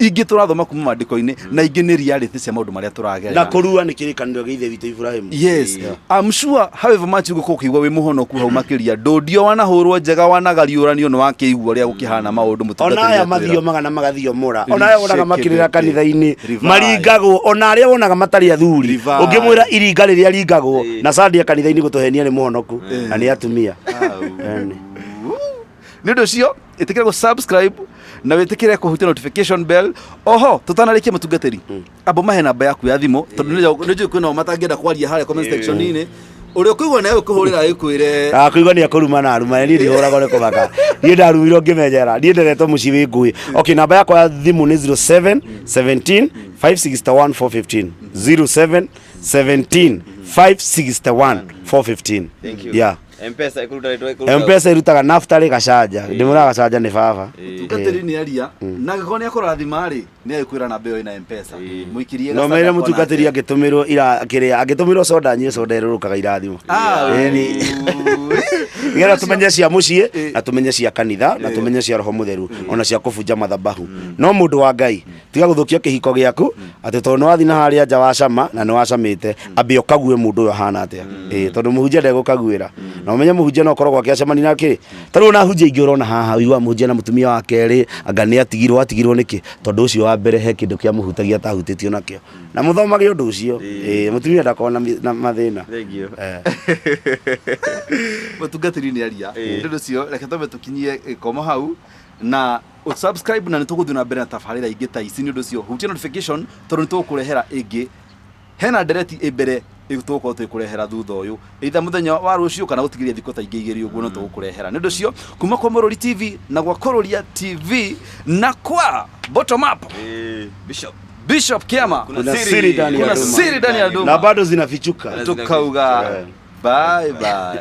ingĩ tũrathoma kuma mandĩko-inĩ na ingĩ nĩ reality cia maũndũ marĩa tũragerera na kũrua nĩ kĩrĩkanĩro gĩa ithe witũ Ibrahim. Yes, I'm sure however much ũgũkorwo ũkĩigua wĩ mũhonoku hau makĩria ndũndio wanahũrwo njega wanagariũranio nĩ wakĩigua ũrĩa gũkĩhana maũndũ mũtungatĩri. Ona aya mathio magana magathio mũra, ona aya wonaga makĩrĩra kanitha-inĩ maringagwo, ona arĩa wonaga matarĩ athuri ũngĩmwĩra iringa rĩrĩa ringagwo na Sunday kanitha-inĩ gũtũhenia nĩ mũhonoku na nĩ atumia. Nĩ ũndũ ũcio ĩtĩkĩra gũ-subscribe na wĩtĩkĩre kũhutia notification bell. Oho tũtanarĩkia mũtungatĩri amba mahe namba yaku ya thimũ tondũ nĩ njũĩ kwĩna matangĩenda kwaria harĩa comment section-inĩ. Ũrĩa ũkũigua nawe ũkũhũrĩra ĩkwĩre akũigua nĩ akũruma na aruma niĩ ndihũraga ũrĩ kũmaka niĩ ndarumirwo ngĩmenyera niĩ nderetwo mũciĩ wĩ ngũĩ. Okay, namba yakwa ya thimũ nĩ 07 17 561 415 07 17 561 415. Yeah. M-Pesa irutaga Naftali Gacanja ndimũraga Gacanja nĩ baba mũtungatĩri nĩ aria na gĩkorwo nĩ akũrathima rĩ nĩ agĩkwĩra namba ĩyo ĩna M-Pesa mũikirie no mere mũtungatĩri angĩtũmĩrwo kĩrĩa angĩtũmĩrwo soda nyue soda ĩrũrũkaga irathimo nĩgetha tũmenye cia mũciĩ na tũmenye cia kanitha na tũmenye cia roho mũtheru ona cia kũbunja mathabahu. No mũndũ wa Ngai tiga gũthũkia kĩhiko gĩaku atĩ tondũ nĩ wathiĩ na harĩa nja wacama na nĩ wacamĩte ambe ũkague mũndũ ũyũ ahana atĩa tondũ mũhunjia ndegũkaguĩra na ũmenye mũhunjia no koragwo akĩacemani nake tarĩ ona hunjia ingĩ ũrona haha uigua mũhunjia na mũtumia wa kerĩ anga nĩ atigirwo nĩkĩ tondũ ũcio wa mbere he kĩndũ kĩa mũhutagia tahutĩtio nakĩo na mũthomage ũndũ ũcio mũtumia ndakorwo na mathĩna. Mũtungatĩri nĩ aria nĩ ũndũ ũcio reke twambe tũkinyie gĩkomo hau na subscribe na nĩ tũgũthiĩ na mbere na tabarĩra ingĩ ta ici. Nĩ ũndũ ũcio hutia notification tondũ nĩ tũgũkũrehera ĩngĩ hena ndereti ĩmbere ĩgũtũkorwo twĩkũrehera thutha ũyũ either mũthenya wa rũciũ kana gũtigĩria thikũ ta ingĩ igĩrĩ ũguo no tũgũkũrehera. Nĩ ũndũ ũcio kuma kwa Mũrori TV na gwa Kũrũria TV na kwa Bottom Up Bishop Kiama kuna siri ndani ya duma na bado zinafichuka tukauga bye bye.